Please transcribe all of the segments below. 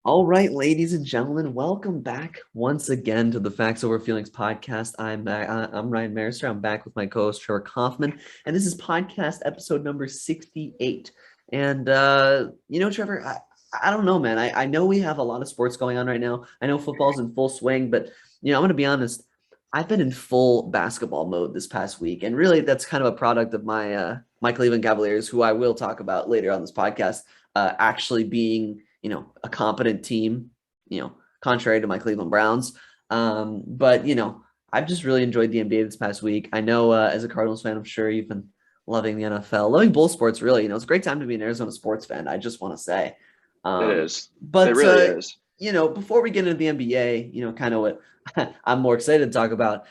All right, ladies and gentlemen, welcome back once again to the Facts Over Feelings podcast. I'm Ryan Marister. I'm back with my co-host Trevor Kaufman, and this is podcast episode number 68. And Trevor, I don't know, man. I know we have a lot of sports going on right now. I know football's in full swing, but I'm going to be honest. I've been in full basketball mode this past week, and really, that's kind of a product of my Cleveland Cavaliers, who I will talk about later on this podcast, actually being a competent team, contrary to my Cleveland Browns. But I've just really enjoyed the NBA this past week. I know as a Cardinals fan, I'm sure you've been loving the NFL, loving both sports, really. It's a great time to be an Arizona sports fan, I just want to say. It is. It But really is. before we get into the NBA, kind of what I'm more excited to talk about.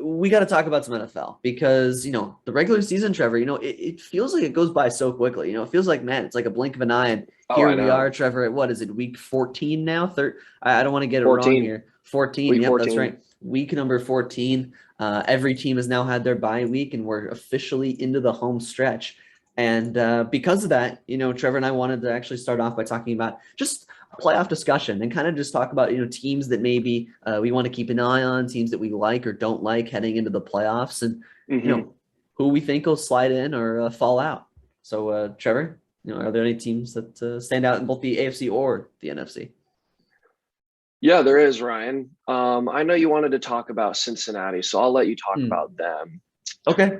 We got to talk about some NFL because, the regular season, Trevor, it feels like it goes by so quickly. It feels like, man, it's like a blink of an eye. And Oh, here I we know. are, Trevor, at what is it, week 14 now? I don't want to get it wrong 14. here. 14. Week Yep, that's 14. right. Week number 14. Every team has now had their bye week, and we're officially into the home stretch. And because of that, Trevor and I wanted to actually start off by talking about just playoff discussion and kind of just talk about teams that maybe we want to keep an eye on, teams that we like or don't like heading into the playoffs, and hmm who we think will slide in or fall out. So Trevor, are there any teams that stand out in both the AFC or the NFC? Yeah, there is, Ryan. I know you wanted to talk about Cincinnati, so I'll let you talk Hmm. about them. Okay.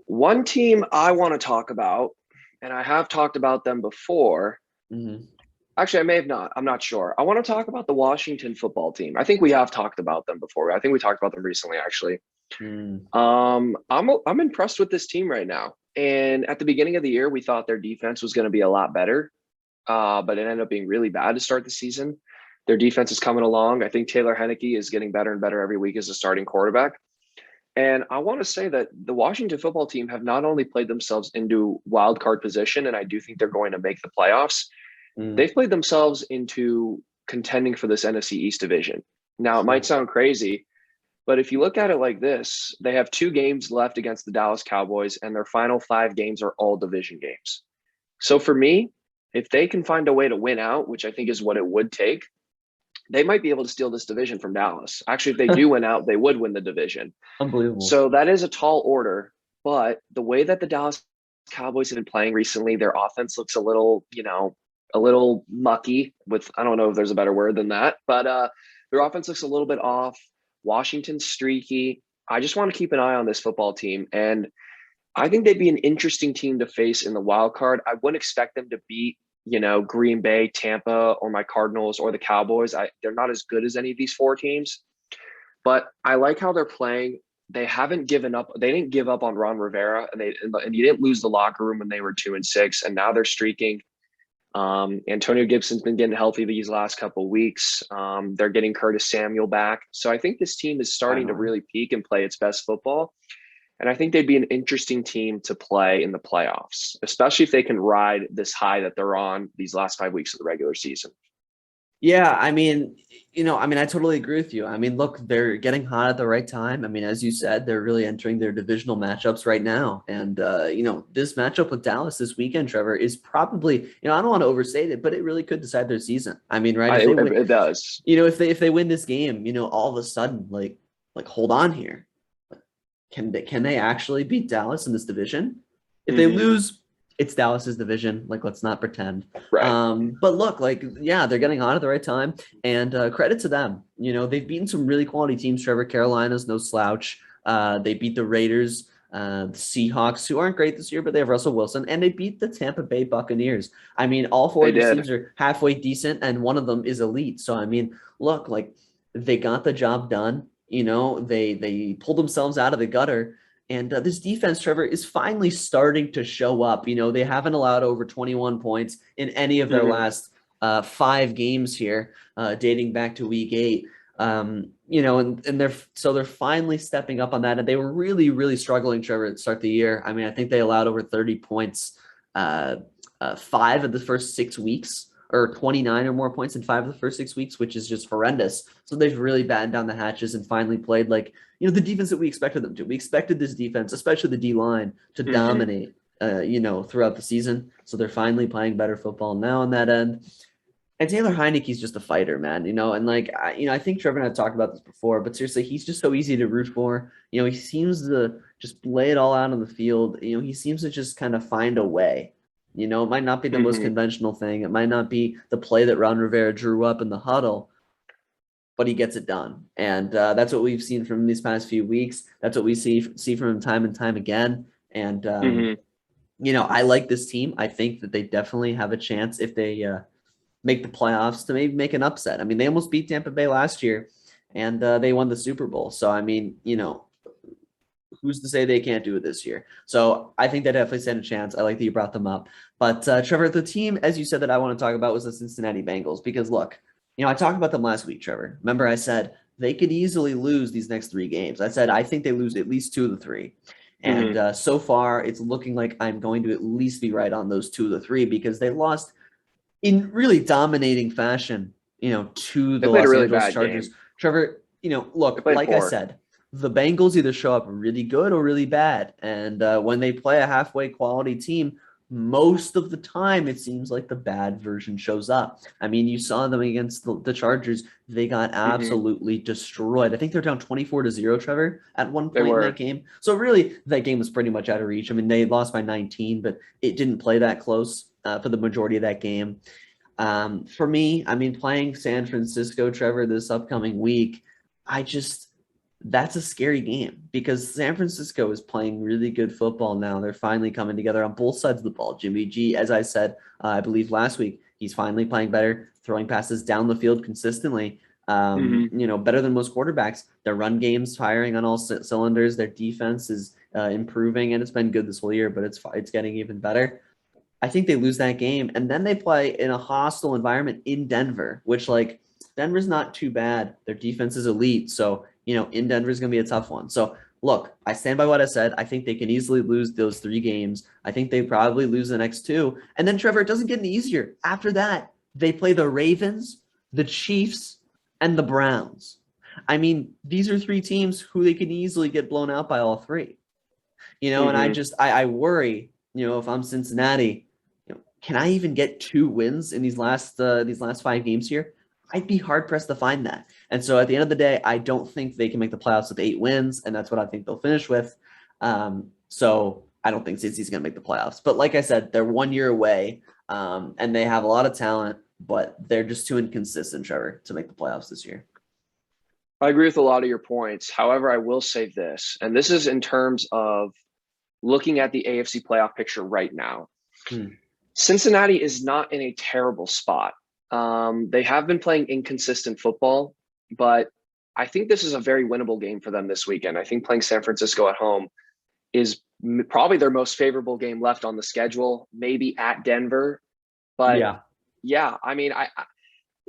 One team I want to talk about, and I have talked about them before. Hmm. Actually, I may have not. I'm not sure. I want to talk about the Washington football team. I think we have talked about them before. I think we talked about them recently, actually. Hmm. I'm impressed with this team right now. And at the beginning of the year, we thought their defense was going to be a lot better, but it ended up being really bad to start the season. Their defense is coming along. I think Taylor Heineke is getting better and better every week as a starting quarterback. And I want to say that the Washington football team have not only played themselves into wild card position, and I do think they're going to make the playoffs, Hmm. they've played themselves into contending for this NFC East division. Now, it might Sure. sound crazy, but if you look at it like this, they have 2 games left against the Dallas Cowboys, and their final 5 games are all division games. So for me, if they can find a way to win out, which I think is what it would take, they might be able to steal this division from Dallas. Actually, if they do win out, they would win the division. Unbelievable. So that is a tall order. But the way that the Dallas Cowboys have been playing recently, their offense looks a little mucky with, I don't know if there's a better word than that, but their offense looks a little bit off. Washington's streaky. I just want to keep an eye on this football team. And I think they'd be an interesting team to face in the wild card. I wouldn't expect them to beat, Green Bay, Tampa, or my Cardinals or the Cowboys. They're not as good as any of these 4 teams, but I like how they're playing. They haven't given up. They didn't give up on Ron Rivera, and you didn't lose the locker room when they were 2-6, and now they're streaking. Antonio Gibson's been getting healthy these last couple of weeks. They're getting Curtis Samuel back, so I think this team is starting to Finally. really peak and play its best football. And I think they'd be an interesting team to play in the playoffs, especially if they can ride this high that they're on these last 5 weeks of the regular season. Yeah, I totally agree with you. I mean, look, they're getting hot at the right time. I mean, as you said, they're really entering their divisional matchups right now. And, this matchup with Dallas this weekend, Trevor, is probably, I don't want to overstate it, but it really could decide their season. I mean, right. If they win, It does. if they win this game, all of a sudden, like hold on here. Can they actually beat Dallas in this division? If they hmm lose, it's Dallas's division. Like, let's not pretend. Right. But look, like, yeah, they're getting on at the right time, and credit to them. They've beaten some really quality teams. Trevor, Carolina's no slouch. They beat the Raiders, the Seahawks, who aren't great this year, but they have Russell Wilson, and they beat the Tampa Bay Buccaneers. I mean, all four They of these did. teams are halfway decent, and one of them is elite. So, I mean, look, like, they got the job done. They pulled themselves out of the gutter. And this defense, Trevor, is finally starting to show up. They haven't allowed over 21 points in any of their hmm last 5 games here, dating back to week 8. And they're finally stepping up on that. And they were really, really struggling, Trevor, to start the year. I mean, I think they allowed over 30 points 5 of the first 6 weeks, or 29 or more points in 5 of the first 6 weeks, which is just horrendous. So they've really battened down the hatches and finally played like, the defense that we expected them to. We expected this defense, especially the D line, to hmm dominate, throughout the season. So they're finally playing better football now on that end. And Taylor Heineke's just a fighter, man, and like, I think Trevor and I talked about this before, but seriously, he's just so easy to root for. He seems to just lay it all out on the field. He seems to just kind of find a way. It might not be the most Hmm. conventional thing. It might not be the play that Ron Rivera drew up in the huddle, but he gets it done. And that's what we've seen from these past few weeks. That's what we see from him time and time again. And Hmm. I like this team. I think that they definitely have a chance if they make the playoffs to maybe make an upset. I mean, they almost beat Tampa Bay last year, and they won the Super Bowl. So I mean, who's to say they can't do it this year? So I think they definitely stand a chance. I like that you brought them up. But Trevor, the team, as you said, that I want to talk about was the Cincinnati Bengals because look, I talked about them last week, Trevor. Remember, I said they could easily lose these next three games. I said I think they lose at least two of the three. And Hmm. so far, it's looking like I'm going to at least be right on those two of the three because they lost in really dominating fashion, to They the played a Los really Angeles bad Chargers. game. Trevor, They look, played like I poor. said, the Bengals either show up really good or really bad. And when they play a halfway quality team, most of the time it seems like the bad version shows up. I mean, you saw them against the Chargers. They got Hmm. absolutely destroyed. I think they're down 24-0, Trevor, at one They point in that were. game. So really, that game was pretty much out of reach. I mean, they lost by 19, but it didn't play that close for the majority of that game. For me, I mean, playing San Francisco, Trevor, this upcoming week, I just that's a scary game because San Francisco is playing really good football now. They're finally coming together on both sides of the ball. Jimmy G, as I said, I believe last week, he's finally playing better, throwing passes down the field consistently. Hmm. Better than most quarterbacks. Their run game's firing on all cylinders. Their defense is improving, and it's been good this whole year, but it's getting even better. I think they lose that game, and then they play in a hostile environment in Denver, which like Denver's not too bad. Their defense is elite, so in Denver is going to be a tough one. So look, I stand by what I said. I think they can easily lose those three games. I think they probably lose the next two, and then Trevor, it doesn't get any easier. After that, they play the Ravens, the Chiefs, and the Browns. I mean, these are three teams who they can easily get blown out by all three. And I Hmm. just I worry, if I'm Cincinnati, can I even get two wins in these last five games here? I'd be hard pressed to find that. And so at the end of the day, I don't think they can make the playoffs with 8 wins, and that's what I think they'll finish with. So I don't think Cincy's going to make the playoffs. But like I said, they're 1 year away, and they have a lot of talent, but they're just too inconsistent, Trevor, to make the playoffs this year. I agree with a lot of your points. However, I will say this, and this is in terms of looking at the AFC playoff picture right now. Hmm. Cincinnati is not in a terrible spot. They have been playing inconsistent football, but I think this is a very winnable game for them this weekend. I think playing San Francisco at home is probably their most favorable game left on the schedule, maybe at Denver. But Yeah. yeah, I mean,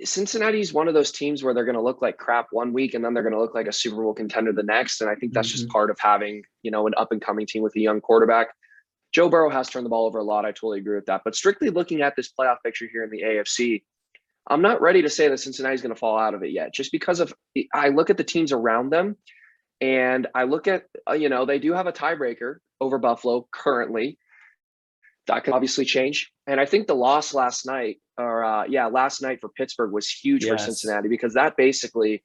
Cincinnati is one of those teams where they're going to look like crap one week and then they're going to look like a Super Bowl contender the next. And I think that's just Hmm. part of having, an up and coming team with a young quarterback. Joe Burrow has turned the ball over a lot. I totally agree with that. But strictly looking at this playoff picture here in the AFC, I'm not ready to say that Cincinnati's going to fall out of it yet, just because of I look at the teams around them and I look at, they do have a tiebreaker over Buffalo currently. That could obviously change. And I think the loss last night, last night for Pittsburgh was huge for Yes. Cincinnati because that basically,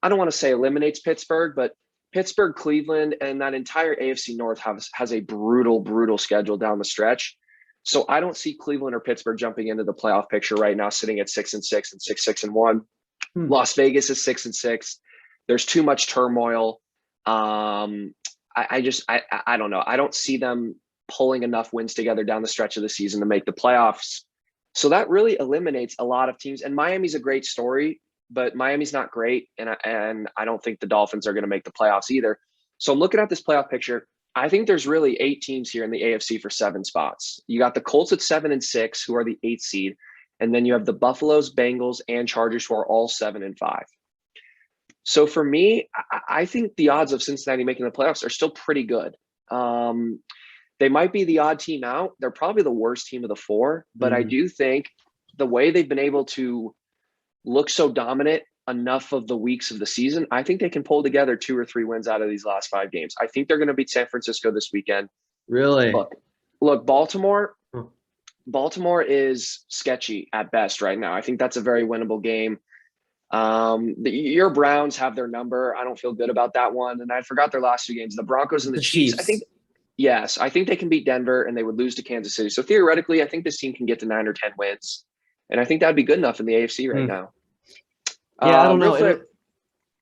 I don't want to say eliminates Pittsburgh, but Pittsburgh, Cleveland, and that entire AFC North has a brutal, brutal schedule down the stretch. So I don't see Cleveland or Pittsburgh jumping into the playoff picture right now, sitting at 6-6 and 6-6-1. Hmm. Las Vegas is 6-6. There's too much turmoil. I don't know. I don't see them pulling enough wins together down the stretch of the season to make the playoffs. So that really eliminates a lot of teams. And Miami's a great story, but Miami's not great, and I don't think the Dolphins are going to make the playoffs either. So I'm looking at this playoff picture. I think there's really 8 teams here in the AFC for 7 spots. You got the Colts at 7-6, who are the 8th seed, and then you have the Buffaloes, Bengals, and Chargers, who are all 7-5. So for me, I think the odds of Cincinnati making the playoffs are still pretty good. Um, they might be the odd team out. They're probably the worst team of the four, but I Hmm. do think the way they've been able to look so dominant enough of the weeks of the season, I think they can pull together 2 or 3 wins out of these last 5 games. I think they're going to beat San Francisco this weekend. Really? Look, Baltimore, Huh. Baltimore is sketchy at best right now. I think that's a very winnable game. Your Browns have their number. I don't feel good about that one. And I forgot their last two games. The Broncos and the The Chiefs. Chiefs. Yes, I think they can beat Denver and they would lose to Kansas City. So theoretically, I think this team can get to 9 or 10 wins. And I think that'd be good enough in the AFC right now. Yeah, I don't Real know. quick,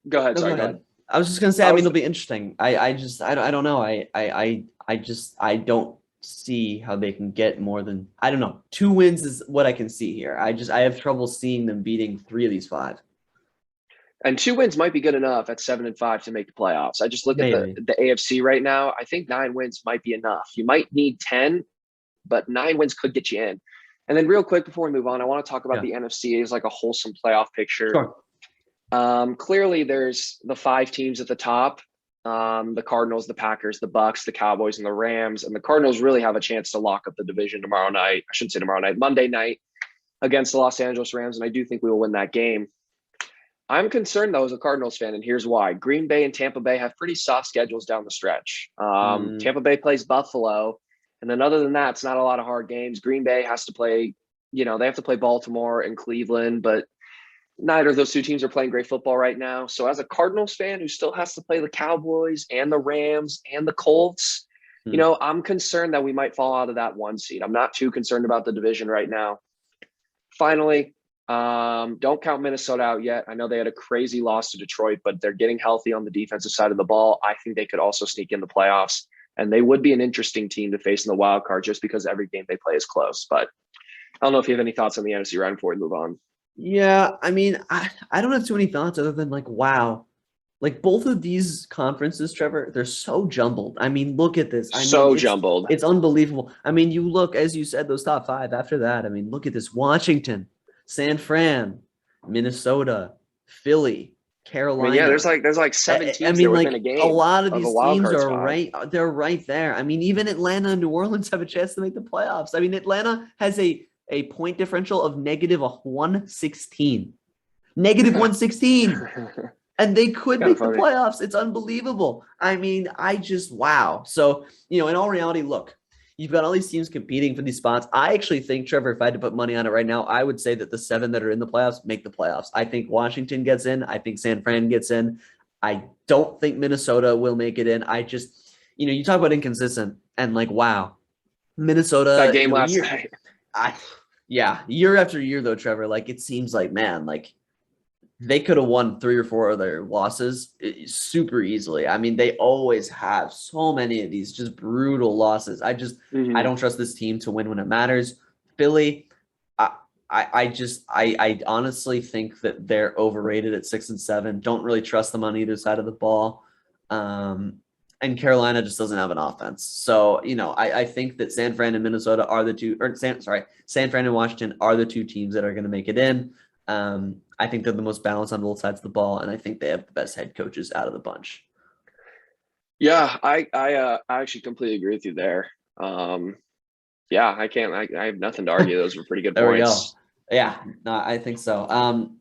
go ahead. No, Sorry, go go ahead. ahead. I was just gonna say, I mean, it'll be interesting. I don't know. I don't see how they can get more than, I don't know. 2 wins is what I can see here. I have trouble seeing them beating 3 of these 5. And 2 wins might be good enough at 7-5 to make the playoffs. I just look at Maybe. the AFC right now. I think 9 wins might be enough. You might need 10, but 9 wins could get you in. And then real quick before we move on, I want to talk about the NFC as like a wholesome playoff picture. Sure. Clearly there's the 5 teams at the top. The Cardinals, the Packers, the Bucks, the Cowboys, and the Rams. And the Cardinals really have a chance to lock up the division tomorrow night. I shouldn't say tomorrow night, Monday night against the Los Angeles Rams. And I do think we will win that game. I'm concerned, though, as a Cardinals fan, and here's why. Green Bay and Tampa Bay have pretty soft schedules down the stretch. Tampa Bay plays Buffalo, and then other than that, it's not a lot of hard games. Green Bay has to play, they have to play Baltimore and Cleveland, but neither of those two teams are playing great football right now. So as a Cardinals fan who still has to play the Cowboys and the Rams and the Colts, I'm concerned that we might fall out of that 1 seed. I'm not too concerned about the division right now. Finally, don't count Minnesota out yet. I know they had a crazy loss to Detroit, but they're getting healthy on the defensive side of the ball. I think they could also sneak in the playoffs, and they would be an interesting team to face in the wild card just because every game they play is close. But I don't know if you have any thoughts on the NFC round before we move on. Yeah, I mean, I don't have too many thoughts other than like, wow. Like both of these conferences, Trevor, they're so jumbled. I mean, look at this. I mean, Jumbled. It's unbelievable. I mean, you look, as you said, those top 5 after that. I mean, look at this. Washington, San Fran, Minnesota, Philly, Carolina. I mean, yeah, there's like 7 teams there within a game. A lot of these teams are spot. right. They're right there. I mean, even Atlanta and New Orleans have a chance to make the playoffs. I mean, Atlanta has a point differential of negative 116. Negative 116. And they could make the playoffs. It's unbelievable. I mean, wow. So, in all reality, look, you've got all these teams competing for these spots. I actually think, Trevor, if I had to put money on it right now, I would say that the 7 that are in the playoffs make the playoffs. I think Washington gets in. I think San Fran gets in. I don't think Minnesota will make it in. I just, you talk about inconsistent and like, wow, Minnesota. That game last night. Year after year, though, Trevor, like it seems like, man, like they could have won 3 or 4 of their losses super easily. I mean, they always have so many of these just brutal losses. I don't trust this team to win when it matters. Philly, I honestly think that they're overrated at 6 and 7. Don't really trust them on either side of the ball. And Carolina just doesn't have an offense. So, I think that San Fran and Minnesota are the two, or San Fran and Washington are the 2 teams that are going to make it in. I think they're the most balanced on both sides of the ball, and I think they have the best head coaches out of the bunch. Yeah, I actually completely agree with you there. I have nothing to argue. Those were pretty good There points. We go. Yeah, no, I think so.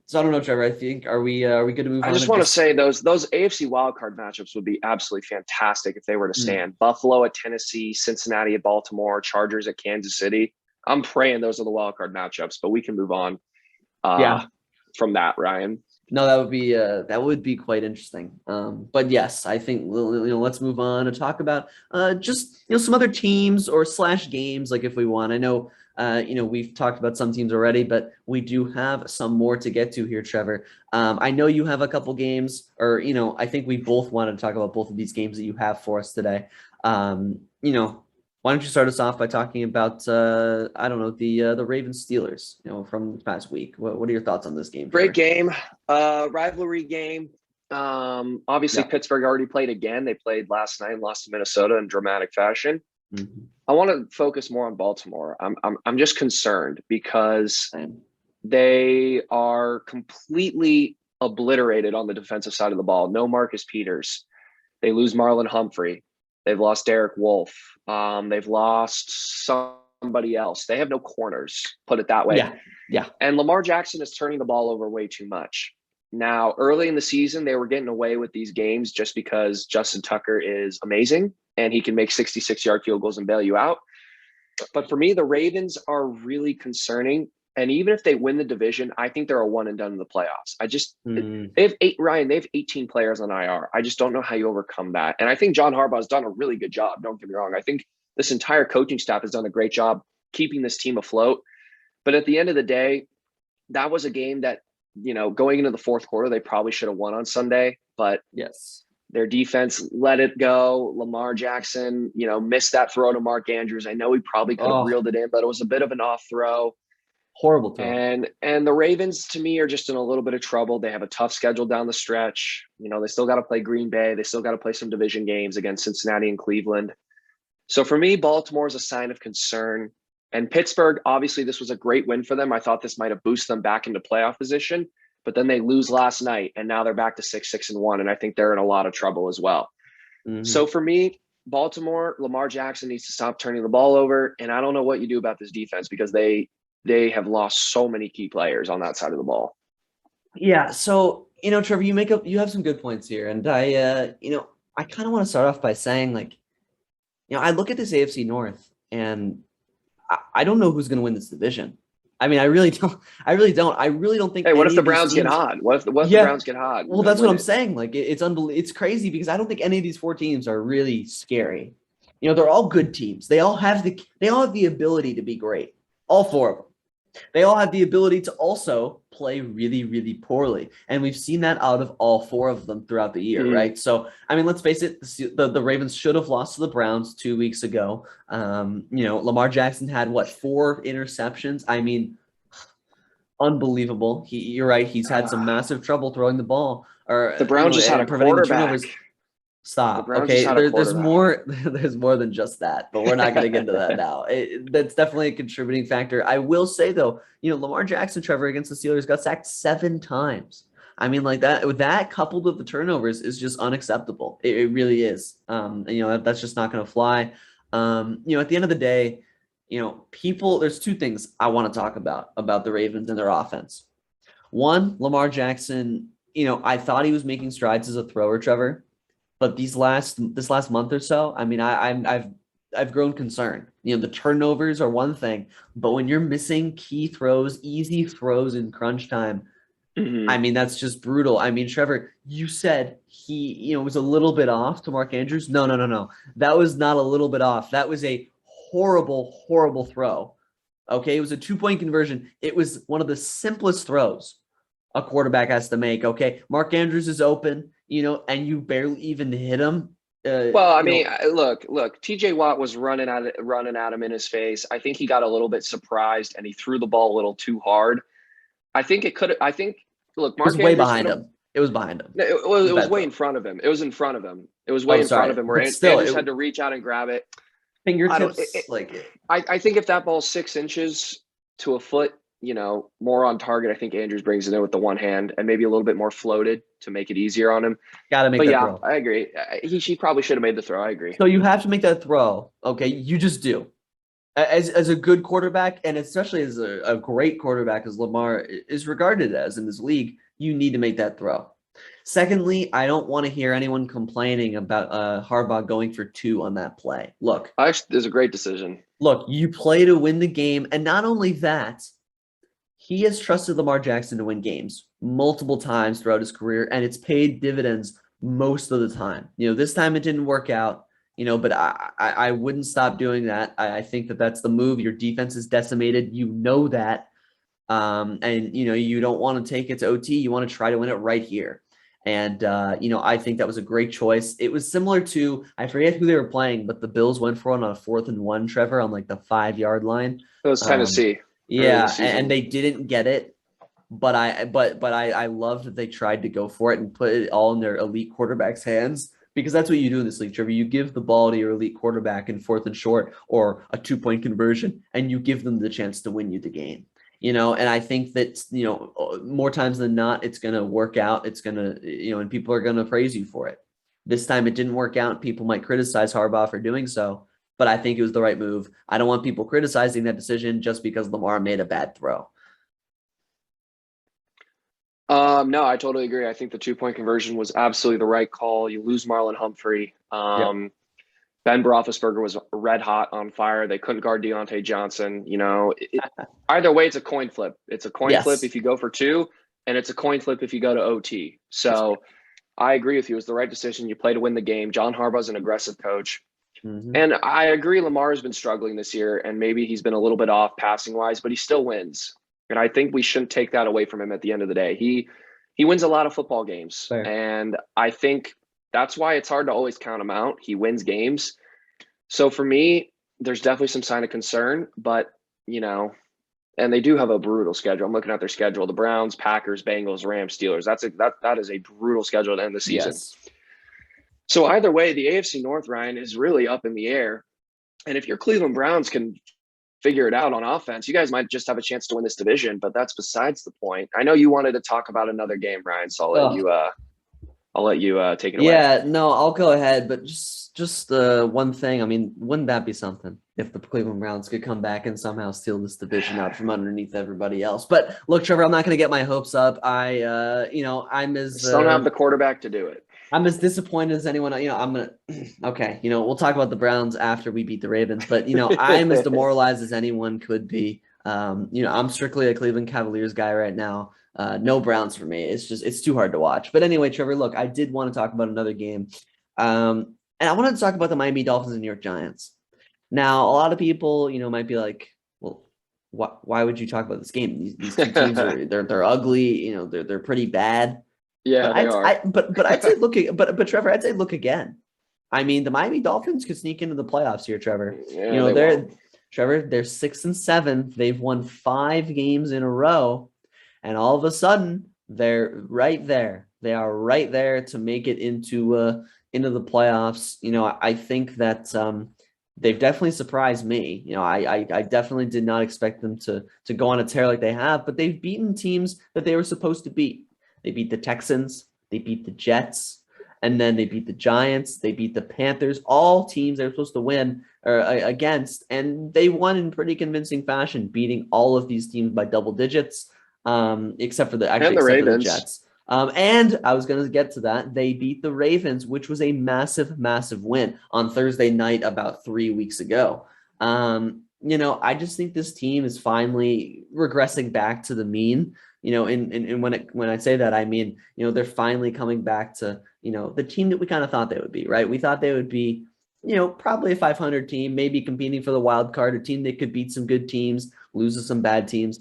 So I don't know, Trevor. I think are we good to move on? I just want to say those AFC wildcard matchups would be absolutely fantastic if they were to stand. Buffalo at Tennessee, Cincinnati at Baltimore, Chargers at Kansas City. I'm praying those are the wildcard matchups, but we can move on. From that, Ryan. No, that would be quite interesting. But yes, I think let's move on and talk about just some other teams or / games, like if we want. I know we've talked about some teams already, but we do have some more to get to here, Trevor. I know you have a couple games, or I think we both wanted to talk about both of these games that you have for us today. Why don't you start us off by talking about the Ravens Steelers, from the past week. What are your thoughts on this game? Great game, rivalry game. Obviously, Pittsburgh already played again. They played last night and lost to Minnesota in dramatic fashion. Mm-hmm. I want to focus more on Baltimore. I'm just concerned because they are completely obliterated on the defensive side of the ball. No Marcus Peters. They lose Marlon Humphrey. They've lost Derek Wolfe. They've lost somebody else. They have no corners, put it that way. Yeah. And Lamar Jackson is turning the ball over way too much. Now, early in the season, they were getting away with these games just because Justin Tucker is amazing and he can make 66-yard field goals and bail you out. But for me, the Ravens are really concerning. And even if they win the division, I think they're a one and done in the playoffs. They have they have 18 players on IR. I just don't know how you overcome that. And I think John Harbaugh has done a really good job. Don't get me wrong. I think this entire coaching staff has done a great job keeping this team afloat. But at the end of the day, that was a game that, going into the fourth quarter, they probably should have won on Sunday. But Yes. their defense let it go. Lamar Jackson, missed that throw to Mark Andrews. I know he probably could have Oh, reeled it in, but it was a bit of an off throw. horrible throw. And the Ravens, to me, are just in a little bit of trouble. They have a tough schedule down the stretch. They still got to play Green Bay. They still got to play some division games against Cincinnati and Cleveland. So for me, Baltimore is a sign of concern. And Pittsburgh, obviously, this was a great win for them. I thought this might have boosted them back into playoff position, but then they lose last night, and now they're back to 6-1, and I think they're in a lot of trouble as well. Mm-hmm. So for me, Baltimore, Lamar Jackson needs to stop turning the ball over, and I don't know what you do about this defense because they have lost so many key players on that side of the ball. Yeah. So, Trevor, you have some good points here. And I kind of want to start off by saying, like, I look at this AFC North and I don't know who's going to win this division. I mean, I really don't. I really don't think. Hey, what if any the of these Browns get teams- hot? What if the Browns get hot? Well, that's what I'm saying. Like, it's unbelievable. It's crazy because I don't think any of these four teams are really scary. They're all good teams. They all have the ability to be great. All four of them. They all have the ability to also play really, really poorly. And we've seen that out of all four of them throughout the year, right? So, I mean, let's face it, the Ravens should have lost to the Browns 2 weeks ago. Lamar Jackson had, 4 interceptions? I mean, unbelievable. You're right. He's had some massive trouble throwing the ball. Or the Browns just had a quarterback. Stop. Okay, there's more. There's more than just that, but we're not going to get into that now. That's definitely a contributing factor. I will say though, Lamar Jackson, Trevor, against the Steelers got sacked 7 times. I mean, like that coupled with the turnovers is just unacceptable. It really is. That's just not going to fly. At the end of the day, there's 2 things I want to talk about the Ravens and their offense. One, Lamar Jackson. I thought he was making strides as a thrower, Trevor. But this last month or so, I mean, I've grown concerned. The turnovers are one thing, but when you're missing key throws, easy throws in crunch time, I mean, that's just brutal. I mean, Trevor, you said he, was a little bit off to Mark Andrews. No. That was not a little bit off. That was a horrible, horrible throw. Okay, it was a 2-point conversion. It was one of the simplest throws a quarterback has to make. Okay, Mark Andrews is open. And you barely even hit him. Well, I mean, look, TJ Watt was running at him in his face. I think he got a little bit surprised and he threw the ball a little too hard. Look, Mark was way behind him. It was behind him. It was way in front of him. It was in front of him. It was way in front of him where Andrews had to reach out and grab it. Fingertips. I think if that ball's 6 inches to a foot, more on target, I think Andrews brings it in with the one hand and maybe a little bit more floated to make it easier on him. Got to make that throw. I agree. She probably should have made the throw. I agree. So you have to make that throw. Okay, you just do. As a good quarterback, and especially as a great quarterback as Lamar is regarded as in this league, you need to make that throw. Secondly, I don't want to hear anyone complaining about Harbaugh going for 2 on that play. Look. Actually, there's a great decision. Look, you play to win the game, and not only that, he has trusted Lamar Jackson to win games multiple times throughout his career, and it's paid dividends most of the time. This time it didn't work out, but I wouldn't stop doing that. I think that's the move. Your defense is decimated. That. And, you don't want to take it to OT. You want to try to win it right here. And, I think that was a great choice. It was similar to, I forget who they were playing, but the Bills went for it on a 4th and 1, Trevor, on like the 5-yard line. It was Tennessee. Yeah, and they didn't get it, but I love that they tried to go for it and put it all in their elite quarterback's hands, because that's what you do in this league, Trevor. You give the ball to your elite quarterback in 4th and short or a 2-point conversion, and you give them the chance to win you the game. And I think that, more times than not, it's going to work out. It's going to, and people are going to praise you for it. This time it didn't work out. People might criticize Harbaugh for doing so, but I think it was the right move. I don't want people criticizing that decision just because Lamar made a bad throw. No, I totally agree. I think the 2-point conversion was absolutely the right call. You lose Marlon Humphrey. Ben Roethlisberger was red hot on fire. They couldn't guard Deontay Johnson. Either way, it's a coin flip. It's a coin flip Yes. if you go for two, and it's a coin flip if you go to OT. That's So I agree with you. It was the right decision. You play to win the game. John Harbaugh's an aggressive coach. right. And I agree Lamar has been struggling this year, and maybe he's been a little bit off passing wise, but he still wins. And I think we shouldn't take that away from him at the end of the day. He wins a lot of football games. Fair. And I think that's why it's hard to always count him out. He wins games. So for me, there's definitely some sign of concern, but and they do have a brutal schedule. I'm looking at their schedule: the Browns, Packers, Bengals, Rams, Steelers. That is a brutal schedule to end the season. Yes. So either way, the AFC North, Ryan, is really up in the air. And if your Cleveland Browns can figure it out on offense, you guys might just have a chance to win this division, but that's besides the point. I know you wanted to talk about another game, Ryan, so I'll let you take it away. Yeah, no, I'll go ahead, but just one thing. I mean, wouldn't that be something if the Cleveland Browns could come back and somehow steal this division out from underneath everybody else? But look, Trevor, I'm not going to get my hopes up. I'm as Just don't have the quarterback to do it. I'm as disappointed as anyone. I'm gonna okay. We'll talk about the Browns after we beat the Ravens, but I'm as demoralized as anyone could be. I'm strictly a Cleveland Cavaliers guy right now. No Browns for me. It's too hard to watch. But anyway, Trevor, look, I did want to talk about another game. And I wanted to talk about the Miami Dolphins and New York Giants. Now, a lot of people, might be like, well, why would you talk about this game? These two teams they're ugly, they're pretty bad. Yeah, they are. But I'd say but Trevor, I'd say look again. I mean, the Miami Dolphins could sneak into the playoffs here, Trevor. Yeah, Trevor, they're 6-7. They've won 5 games in a row. And all of a sudden, they're right there. They are right there to make it into the playoffs. I think that they've definitely surprised me. I definitely did not expect them to go on a tear like they have, but they've beaten teams that they were supposed to beat. They beat the Texans, they beat the Jets, and then they beat the Giants, they beat the Panthers, all teams they were supposed to win against, and they won in pretty convincing fashion, beating all of these teams by double digits. Except for the Jets. And I was going to get to that. They beat the Ravens, which was a massive, massive win on Thursday night about 3 weeks ago. I just think this team is finally regressing back to the mean. And when I say that, I mean, they're finally coming back to, the team that we kind of thought they would be, right? We thought they would be, probably a 500 team, maybe competing for the wild card, a team that could beat some good teams, lose to some bad teams.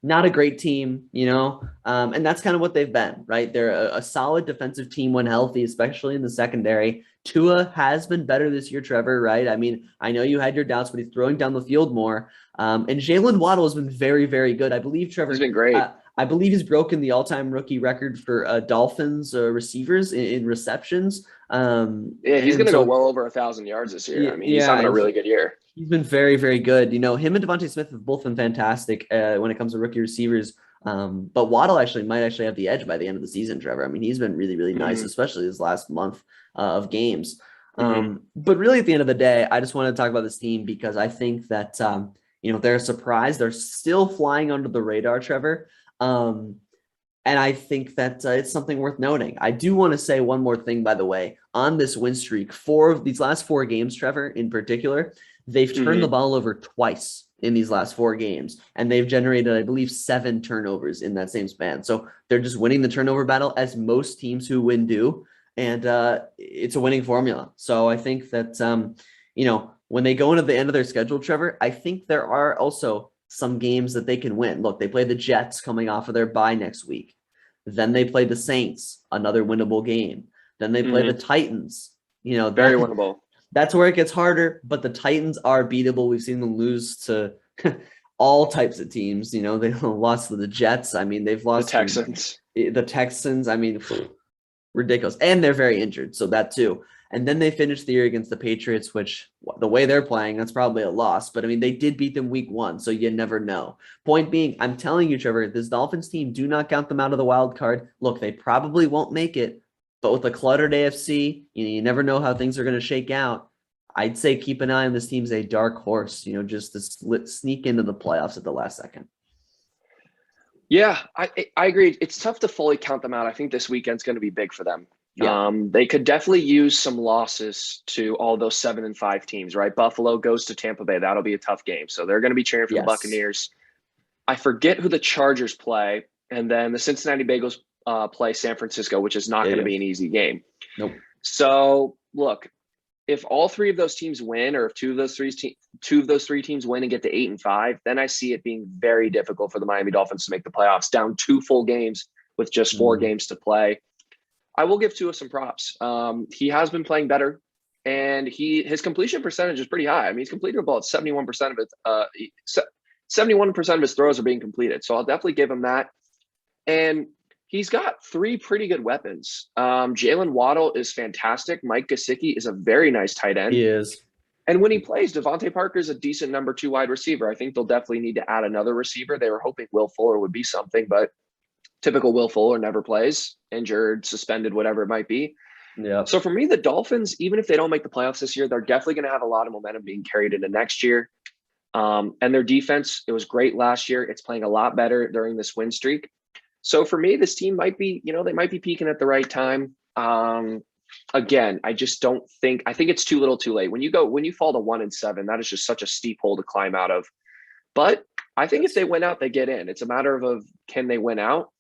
Not a great team, and that's kind of what they've been, right? They're a solid defensive team when healthy, especially in the secondary. Tua has been better this year, Trevor, right? I mean, I know you had your doubts, but he's throwing down the field more. And Jalen Waddle has been very, very good. I believe, Trevor, he's been great. I believe he's broken the all-time rookie record for Dolphins receivers in receptions. Yeah, he's going to go well over 1,000 yards this year. I mean, he's having a really good year. He's been very, very good. Him and Devontae Smith have both been fantastic when it comes to rookie receivers. But Waddle might actually have the edge by the end of the season, Trevor. I mean, he's been really, really nice, especially this last month of games. But really, at the end of the day, I just want to talk about this team because I think that, they're a surprise. They're still flying under the radar, Trevor. And I think that it's something worth noting. I do want to say one more thing, by the way, on this win streak. These last 4 games, Trevor, in particular, they've turned the ball over twice in these last 4 games, and they've generated, I believe, 7 turnovers in that same span. So they're just winning the turnover battle, as most teams who win do, and it's a winning formula. So I think that, when they go into the end of their schedule, Trevor, I think there are also some games that they can win. Look, they play the Jets coming off of their bye next week. Then they play the Saints, another winnable game. Then they play the Titans. Very winnable. That's where it gets harder, but the Titans are beatable. We've seen them lose to all types of teams. They lost to the Jets. I mean, they've lost the Texans. I mean, ridiculous. And they're very injured, so that too. And then they finished the year against the Patriots, which the way they're playing, that's probably a loss. But I mean, they did beat them week 1, so you never know. Point being, I'm telling you, Trevor, this Dolphins team, do not count them out of the wild card. Look, they probably won't make it, but with a cluttered AFC, you never know how things are going to shake out. I'd say keep an eye on this team as a dark horse, just to sneak into the playoffs at the last second. Yeah, I agree. It's tough to fully count them out. I think this weekend's going to be big for them. Yeah. They could definitely use some losses to all those 7-5 teams, right? Buffalo goes to Tampa Bay. That'll be a tough game. So they're going to be cheering for the Yes. Buccaneers. I forget who the Chargers play. And then the Cincinnati Bengals play San Francisco, which is not Yeah. going to Yeah. be an easy game. Nope. So look, if all three of those teams win, or if two of those three teams win and get to 8-5, then I see it being very difficult for the Miami Dolphins to make the playoffs, down 2 full games with just 4 Mm. games to play. I will give Tua some props. He has been playing better, and his completion percentage is pretty high. I mean, he's completed about 71% of it. 71% of his throws are being completed. So I'll definitely give him that. And he's got 3 pretty good weapons. Jalen Waddle is fantastic. Mike Gesicki is a very nice tight end. He is. And when he plays, Devontae Parker is a decent number 2 wide receiver. I think they'll definitely need to add another receiver. They were hoping Will Fuller would be something, but typical Will Fuller never plays, injured, suspended, whatever it might be. Yeah. So for me, the Dolphins, even if they don't make the playoffs this year, they're definitely going to have a lot of momentum being carried into next year. And their defense, it was great last year. It's playing a lot better during this win streak. So for me, this team might be, they might be peaking at the right time. Again, I just don't think, I think it's too little too late. When you fall to 1-7, that is just such a steep hole to climb out of. But I think if they win out, they get in. It's a matter of can they win out?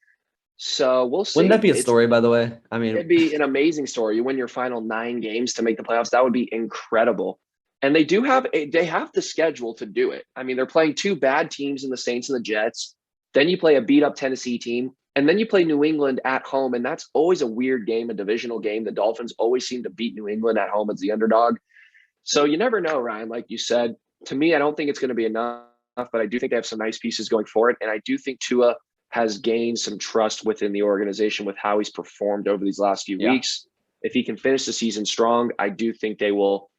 So we'll see. Wouldn't that be a story, by the way? I mean, it'd be an amazing story. You win your final 9 games to make the playoffs. That would be incredible. And they have the schedule to do it. I mean, they're playing 2 bad teams in the Saints and the Jets. Then you play a beat up Tennessee team, and then you play New England at home. And that's always a weird game, a divisional game. The Dolphins always seem to beat New England at home as the underdog. So you never know, Ryan, like you said. To me, I don't think it's going to be enough, but I do think they have some nice pieces going for it. And I do think Tua has gained some trust within the organization with how he's performed over these last few weeks. If he can finish the season strong, I do think they will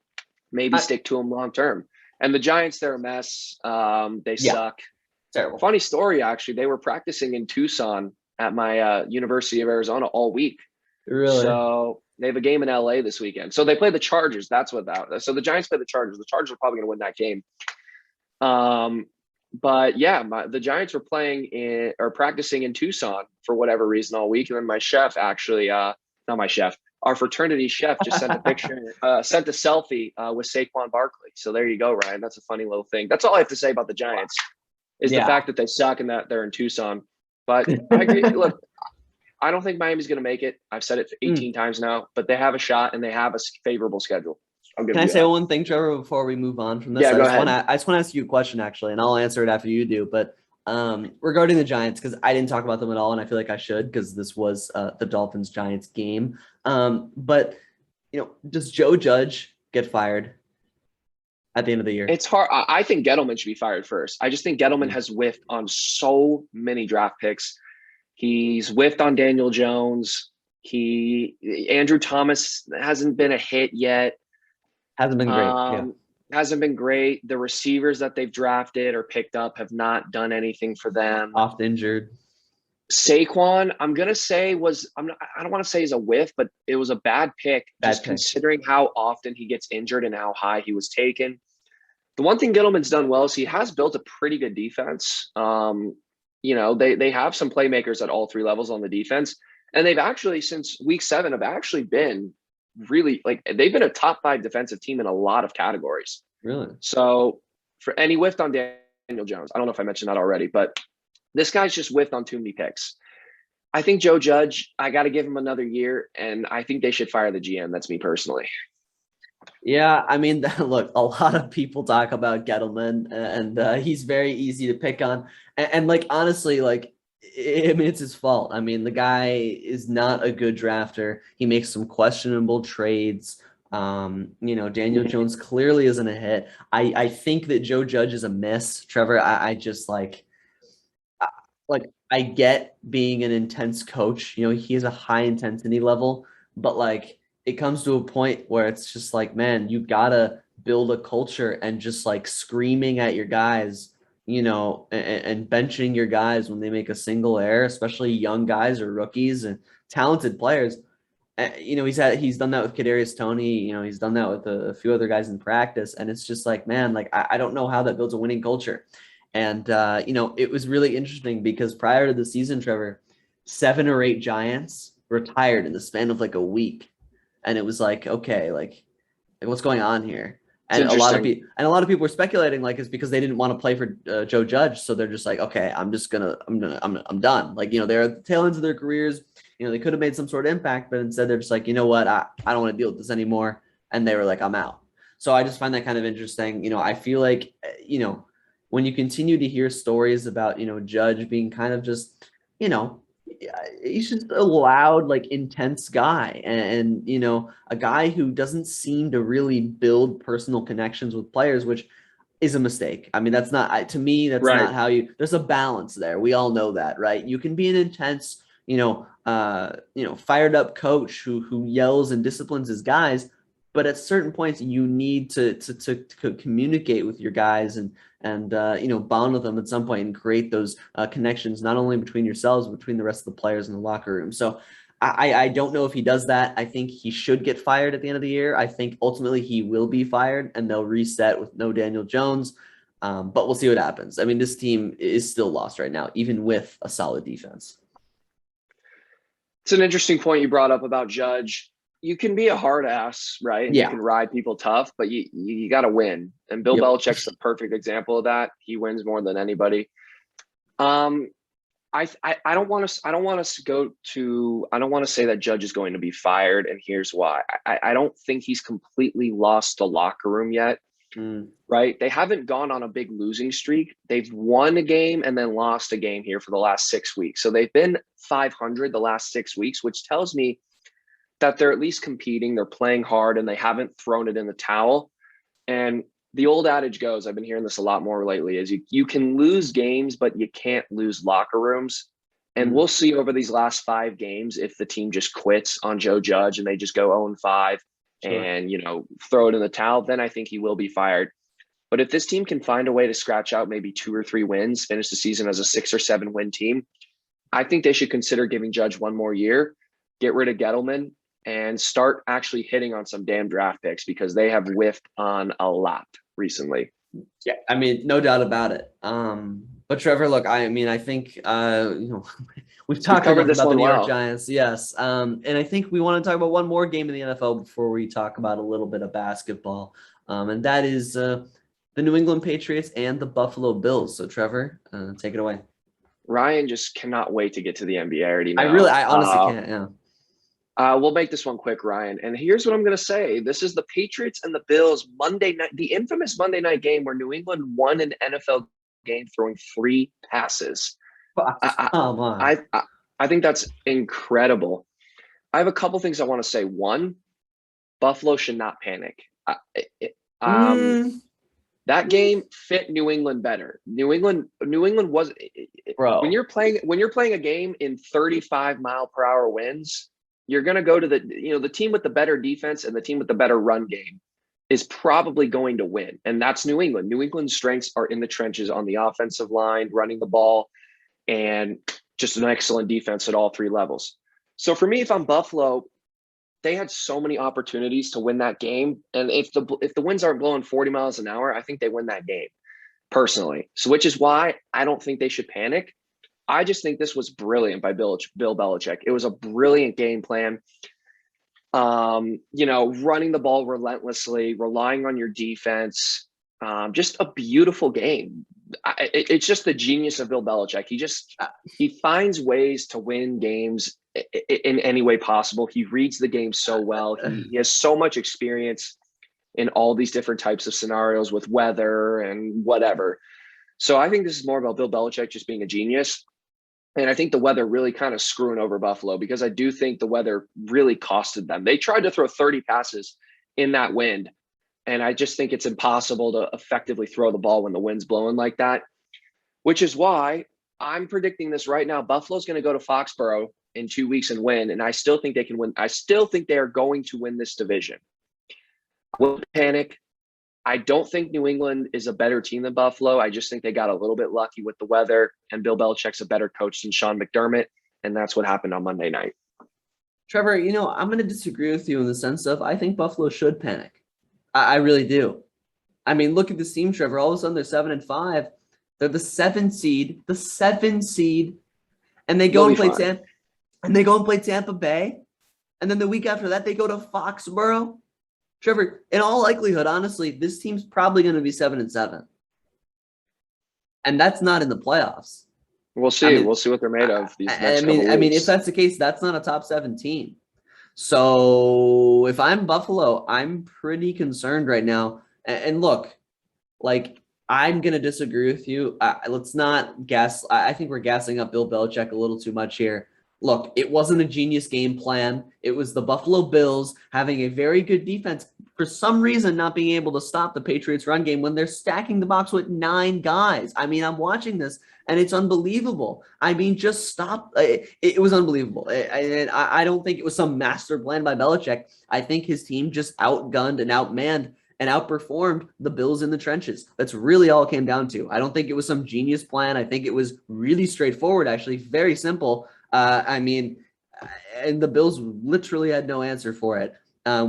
maybe stick to him long term. And the Giants, they're a mess. They suck. Terrible. Funny story, actually. They were practicing in Tucson at my University of Arizona all week. Really? So they have a game in LA this weekend. So they play the Chargers. That's what that. So the Giants play the Chargers. The Chargers are probably going to win that game. But yeah, the Giants were practicing in Tucson for whatever reason all week. And then my chef actually, not my chef, our fraternity chef just sent a picture, sent a selfie with Saquon Barkley. So there you go, Ryan. That's a funny little thing. That's all I have to say about the Giants is the fact that they suck and that they're in Tucson. But I agree. Look, I don't think Miami's going to make it. I've said it 18 times now, but they have a shot and they have a favorable schedule. Can I say one thing, Trevor, before we move on from this? Yeah, go ahead. I just want to ask you a question, actually, and I'll answer it after you do. But regarding the Giants, because I didn't talk about them at all, and I feel like I should because this was the Dolphins-Giants game. But, does Joe Judge get fired at the end of the year? It's hard. I think Gettleman should be fired first. I just think Gettleman has whiffed on so many draft picks. He's whiffed on Daniel Jones. Andrew Thomas hasn't been a hit yet. Hasn't been great. Hasn't been great. The receivers that they've drafted or picked up have not done anything for them. Oft injured. Saquon, I'm gonna say I don't want to say he's a whiff, but it was a bad pick, considering how often he gets injured and how high he was taken. The one thing Gettleman's done well is he has built a pretty good defense. They have some playmakers at all 3 levels on the defense, and they've actually since week 7 have actually been really they've been a top 5 defensive team in a lot of categories. Really? So he whiffed on Daniel Jones. I don't know if I mentioned that already, but this guy's just whiffed on too many picks. I think Joe Judge, I got to give him another year, and I think they should fire the GM. That's me personally. Yeah, I mean, look, a lot of people talk about Gettleman, and he's very easy to pick on. And honestly, it's his fault. I mean, the guy is not a good drafter. He makes some questionable trades. Daniel Jones clearly isn't a hit. I think that Joe Judge is a miss. Trevor, I just I get being an intense coach. He has a high intensity level, but it comes to a point where it's just man, you gotta build a culture and just screaming at your guys, and benching your guys when they make a single error, especially young guys or rookies and talented players. He's done that with Kadarius Toney. He's done that with a few other guys in practice, and it's just man, I don't know how that builds a winning culture. And it was really interesting because prior to the season, Trevor, 7 or 8 Giants retired in the span of like a week. And it was like, okay, like what's going on here? It's And a lot of interesting. people were speculating like it's because they didn't want to play for Joe Judge, so they're just like, okay, I'm done. Like, they're at the tail ends of their careers. They could have made some sort of impact, but instead they're just like, you know what, I don't want to deal with this anymore, and they were like, I'm out. So I just find that kind of interesting. I feel like when you continue to hear stories about Judge being kind of just he's just a loud, like intense guy, and a guy who doesn't seem to really build personal connections with players, which is a mistake. I mean, that's not, to me, that's Right. not how there's a balance there. We all know that, right? You can be an intense, fired up coach who yells and disciplines his guys, but at certain points you need to communicate with your guys and bond with them at some point and create those connections, not only between yourselves, but between the rest of the players in the locker room. So I don't know if he does that. I think he should get fired at the end of the year. I think ultimately he will be fired and they'll reset with no Daniel Jones. But we'll see what happens. I mean, this team is still lost right now, even with a solid defense. It's an interesting point you brought up about Judge. You can be a hard ass, right? And you can ride people tough, but you got to win. And Bill Belichick's the perfect example of that. He wins more than anybody. I don't want to say that Judge is going to be fired, and here's why. I don't think he's completely lost the locker room yet. Right? They haven't gone on a big losing streak. They've won a game and then lost a game here for the last 6 weeks. So they've been 500 the last 6 weeks, which tells me that they're at least competing, they're playing hard, and they haven't thrown it in the towel. And the old adage goes, I've been hearing this a lot more lately, is you can lose games, but you can't lose locker rooms. And we'll see over these last 5 games if the team just quits on Joe Judge and they just go 0-5 and, throw it in the towel, then I think he will be fired. But if this team can find a way to scratch out maybe 2 or 3 wins, finish the season as a 6 or 7 win team, I think they should consider giving Judge one more year, get rid of Gettleman, and start actually hitting on some damn draft picks because they have whiffed on a lot recently. Yeah, I mean, no doubt about it. But Trevor, look, I think we've talked covered this about the one New York well. Giants, yes. And I think we want to talk about one more game in the NFL before we talk about a little bit of basketball. And that is the New England Patriots and the Buffalo Bills. So Trevor, take it away. Ryan just cannot wait to get to the NBA. I already know. I honestly can't. Yeah. We'll make this one quick, Ryan. And here's what I'm going to say. This is the Patriots and the Bills Monday night, the infamous Monday night game where New England won an NFL game throwing 3 passes. Come on. I think that's incredible. I have a couple things I want to say. One, Buffalo should not panic. That game fit New England better. New England was, bro. When you're playing a game in 35-mile-per-hour winds, you're going to go to the team with the better defense and the team with the better run game is probably going to win. And that's New England. New England's strengths are in the trenches on the offensive line, running the ball, and just an excellent defense at all 3 levels. So for me, if I'm Buffalo, they had so many opportunities to win that game. And if the winds aren't blowing 40 miles an hour, I think they win that game personally. So which is why I don't think they should panic. I just think this was brilliant by Bill Belichick. It was a brilliant game plan. Running the ball relentlessly, relying on your defense. Just a beautiful game. It's just the genius of Bill Belichick. He finds ways to win games in any way possible. He reads the game so well. He has so much experience in all these different types of scenarios with weather and whatever. So I think this is more about Bill Belichick just being a genius. And I think the weather really kind of screwing over Buffalo because I do think the weather really costed them. They tried to throw 30 passes in that wind. And I just think it's impossible to effectively throw the ball when the wind's blowing like that, which is why I'm predicting this right now. Buffalo's going to go to Foxborough in 2 weeks and win. And I still think they can win. I still think they are going to win this division. I won't panic. I don't think New England is a better team than Buffalo. I just think they got a little bit lucky with the weather, and Bill Belichick's a better coach than Sean McDermott, and that's what happened on Monday night. Trevor, I'm going to disagree with you in the sense of I think Buffalo should panic. I really do. I mean, look at this team, Trevor. All of a sudden, they're 7-5. They're the 7 seed, and they go and play and they go and play Tampa Bay. And then the week after that, they go to Foxborough. Trevor, in all likelihood, honestly, this team's probably going to be 7-7. And that's not in the playoffs. We'll see. We'll see what they're made of these next couple weeks. I mean, if that's the case, that's not a top 7 team. So if I'm Buffalo, I'm pretty concerned right now. And look, like, I'm going to disagree with you. Let's not guess. I think we're gassing up Bill Belichick a little too much here. Look, it wasn't a genius game plan. It was the Buffalo Bills having a very good defense, for some reason not being able to stop the Patriots run game when they're stacking the box with 9 guys. I mean, I'm watching this and it's unbelievable. I mean, just stop. It was unbelievable. I don't think it was some master plan by Belichick. I think his team just outgunned and outmanned and outperformed the Bills in the trenches. That's really all it came down to. I don't think it was some genius plan. I think it was really straightforward, actually, very simple. I mean, and the Bills literally had no answer for it,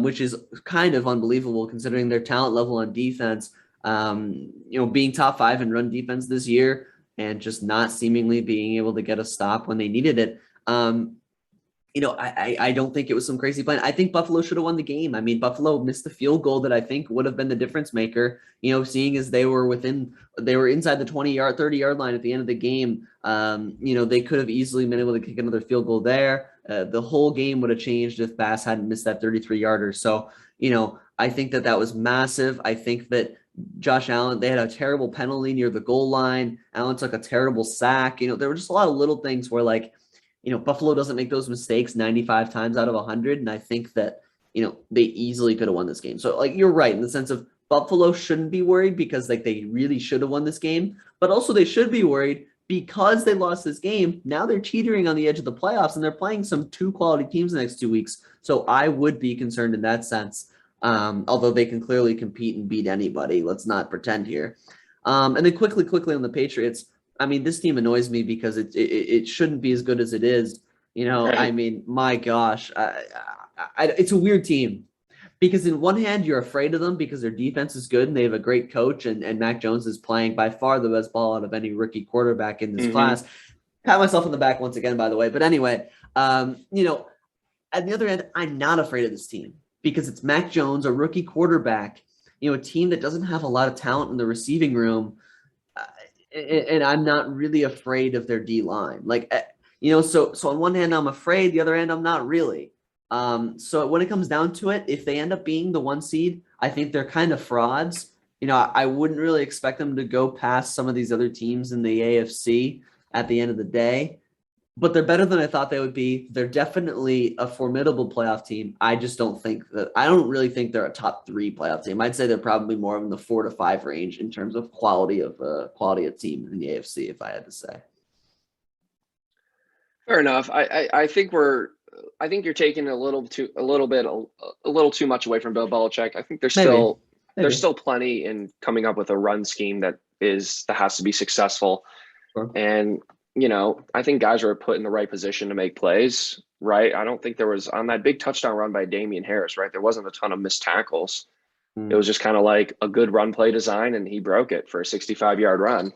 which is kind of unbelievable considering their talent level on defense. Being top 5 in run defense this year and just not seemingly being able to get a stop when they needed it. I don't think it was some crazy plan. I think Buffalo should have won the game. I mean, Buffalo missed the field goal that I think would have been the difference maker, seeing as they were inside the 20-yard, 30-yard line at the end of the game. They could have easily been able to kick another field goal there. The whole game would have changed if Bass hadn't missed that 33-yarder. So, I think that was massive. I think that Josh Allen, they had a terrible penalty near the goal line. Allen took a terrible sack. There were just a lot of little things where, like, Buffalo doesn't make those mistakes 95 times out of 100. And I think that, they easily could have won this game. So, like, you're right in the sense of Buffalo shouldn't be worried because, like, they really should have won this game. But also they should be worried because they lost this game. Now they're teetering on the edge of the playoffs and they're playing some 2 quality teams the next 2 weeks. So I would be concerned in that sense. Although they can clearly compete and beat anybody. Let's not pretend here. And then quickly on the Patriots. I mean, this team annoys me because it shouldn't be as good as it is. Right. I mean, my gosh, it's a weird team because in one hand you're afraid of them because their defense is good and they have a great coach and Mac Jones is playing by far the best ball out of any rookie quarterback in this class. Pat myself on the back once again, by the way. But anyway, at the other end, I'm not afraid of this team because it's Mac Jones, a rookie quarterback, a team that doesn't have a lot of talent in the receiving room. And I'm not really afraid of their D line. Like, so on one hand, I'm afraid. The other hand, I'm not really. So when it comes down to it, if they end up being the 1 seed, I think they're kind of frauds. I wouldn't really expect them to go past some of these other teams in the AFC at the end of the day. But they're better than I thought they would be. They're definitely a formidable playoff team. I don't really think they're a top 3 playoff team. I'd say they're probably more in the 4 to 5 range in terms of quality of team in the AFC, if I had to say. Fair enough. I think you're taking a little too much away from Bill Belichick. I think there's still plenty in coming up with a run scheme that has to be successful. Sure. And I think guys are put in the right position to make plays, right? I don't think there was on that big touchdown run by Damian Harris, right? There wasn't a ton of missed tackles. It was just kind of like a good run play design, and he broke it for a 65-yard run.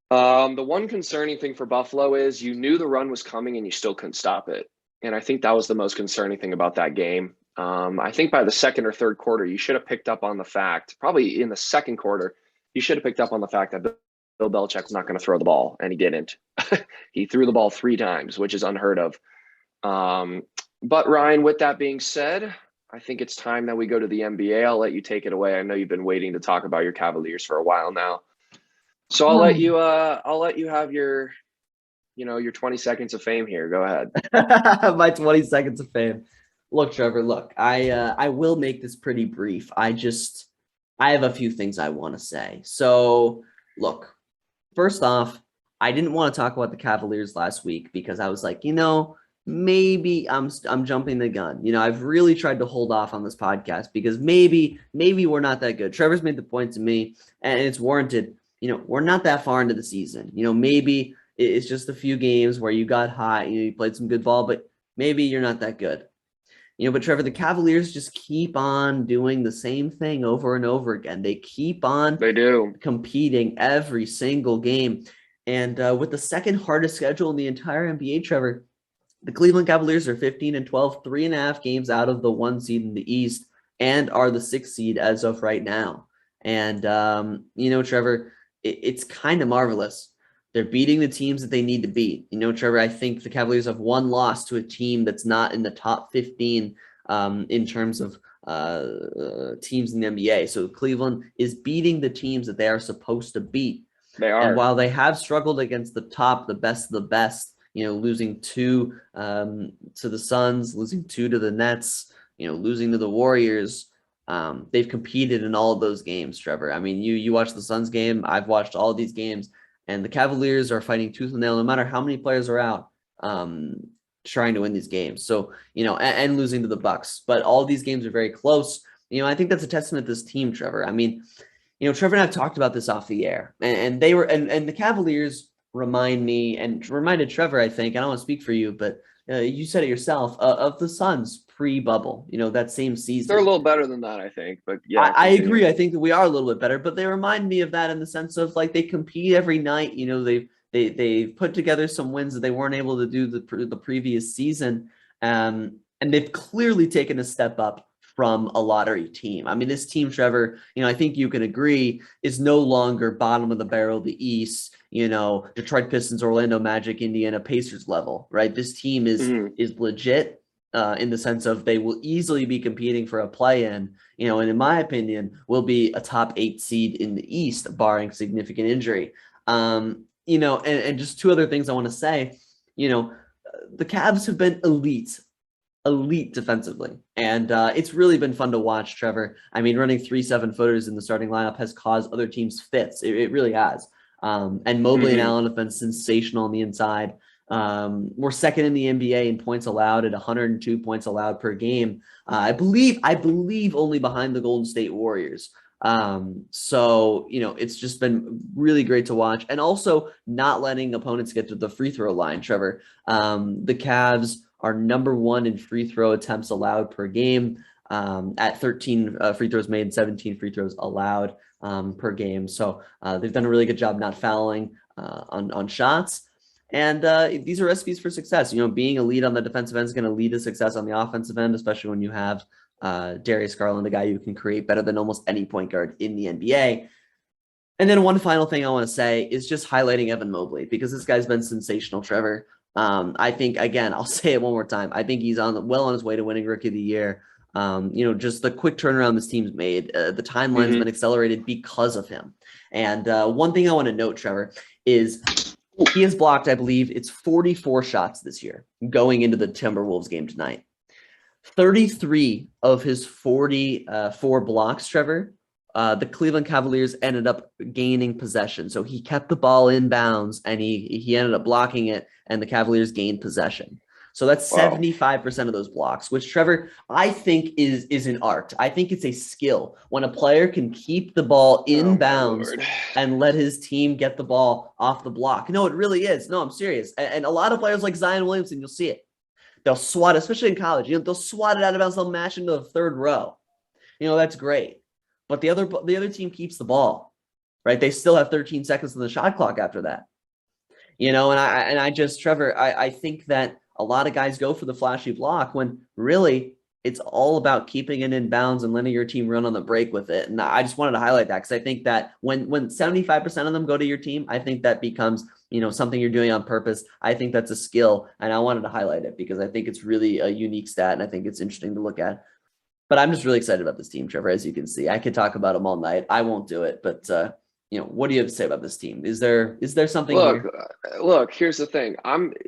The one concerning thing for Buffalo is you knew the run was coming and you still couldn't stop it. And I think that was the most concerning thing about that game. I think by the second or third quarter, you should have picked up on the fact, probably in the second quarter, you should have picked up on the fact that Bill Belichick was not going to throw the ball, and he didn't. He threw the ball 3 times, which is unheard of. But Ryan, with that being said, I think it's time that we go to the NBA. I'll let you take it away. I know you've been waiting to talk about your Cavaliers for a while now. So I'll let you have your 20 seconds of fame here. Go ahead. My 20 seconds of fame. Look, Trevor, I will make this pretty brief. I have a few things I want to say. So look, first off, I didn't want to talk about the Cavaliers last week because I was like, maybe I'm jumping the gun. I've really tried to hold off on this podcast because maybe we're not that good. Trevor's made the point to me, and it's warranted. We're not that far into the season. Maybe it's just a few games where you got hot, you played some good ball, but maybe you're not that good. But Trevor, the Cavaliers just keep on doing the same thing over and over again. They keep on competing every single game. And with the second hardest schedule in the entire NBA, Trevor, The Cleveland Cavaliers are 15-12, 3.5 games out of the 1 seed in the East, and are the 6th seed as of right now. And, Trevor, it's kind of marvelous. They're beating the teams that they need to beat. Trevor, I think the Cavaliers have one loss to a team that's not in the top 15 in terms of teams in the NBA. So Cleveland is beating the teams that they are supposed to beat. They are. And while they have struggled against the top, the best of the best, losing 2 to the Suns, losing 2 to the Nets, losing to the Warriors, they've competed in all of those games, Trevor. I mean, you watched the Suns game. I've watched all of these games, and the Cavaliers are fighting tooth and nail no matter how many players are out, trying to win these games. So, and losing to the Bucks. But all these games are very close. I think that's a testament to this team, Trevor. I mean, Trevor and I have talked about this off the air, and they were, and the Cavaliers remind me and reminded Trevor, I think, I don't want to speak for you, but you said it yourself, of the Suns pre-bubble, that same season. They're a little better than that, I think, but yeah. I agree. I think that we are a little bit better, but they remind me of that in the sense of like they compete every night. They've put together some wins that they weren't able to do the previous season, and they've clearly taken a step up from a lottery team. I mean, this team, Trevor, I think you can agree, is no longer bottom of the barrel of the East, Detroit Pistons, Orlando Magic, Indiana Pacers level, right? This team is legit in the sense of they will easily be competing for a play-in, and in my opinion, will be a top 8 seed in the East, barring significant injury. And just 2 other things I want to say, the Cavs have been elite defensively. And it's really been fun to watch, Trevor. I mean, running 3 7-footers in the starting lineup has caused other teams fits. It really has. And Mobley and Allen have been sensational on the inside. We're second in the NBA in points allowed at 102 points allowed per game. I believe only behind the Golden State Warriors. So, it's just been really great to watch, and also not letting opponents get to the free throw line, Trevor. The Cavs are number 1 in free throw attempts allowed per game, at 13 free throws made, 17 free throws allowed per game. So they've done a really good job not fouling on shots. And these are recipes for success. Being a lead on the defensive end is going to lead to success on the offensive end, especially when you have Darius Garland, a guy who can create better than almost any point guard in the NBA. And then one final thing I want to say is just highlighting Evan Mobley, because this guy's been sensational, Trevor. I think, again, I'll say it one more time. I think he's well on his way to winning Rookie of the Year. Just the quick turnaround this team's made. The timeline's been accelerated because of him. And one thing I want to note, Trevor, is he has blocked, I believe, it's 44 shots this year going into the Timberwolves game tonight. 33 of his 44 blocks, Trevor, the Cleveland Cavaliers ended up gaining possession. So he kept the ball in bounds, and he ended up blocking it, and the Cavaliers gained possession. So that's 75% of those blocks, which, Trevor, I think is an art. I think it's a skill when a player can keep the ball in bounds and let his team get the ball off the block. No, it really is. No, I'm serious. And a lot of players like Zion Williamson, you'll see it. They'll swat, especially in college. They'll swat it out of bounds. They'll mash into the third row. That's great. But the other team keeps the ball, right? They still have 13 seconds on the shot clock after that. And I just, Trevor, I think that a lot of guys go for the flashy block when really it's all about keeping it in bounds and letting your team run on the break with it. And I just wanted to highlight that because I think that when 75% of them go to your team, I think that becomes, something you're doing on purpose. I think that's a skill, and I wanted to highlight it because I think it's really a unique stat, and I think it's interesting to look at. But I'm just really excited about this team, Trevor, as you can see. I could talk about them all night. I won't do it, but what do you have to say about this team? Is there something here? Look, here's the thing.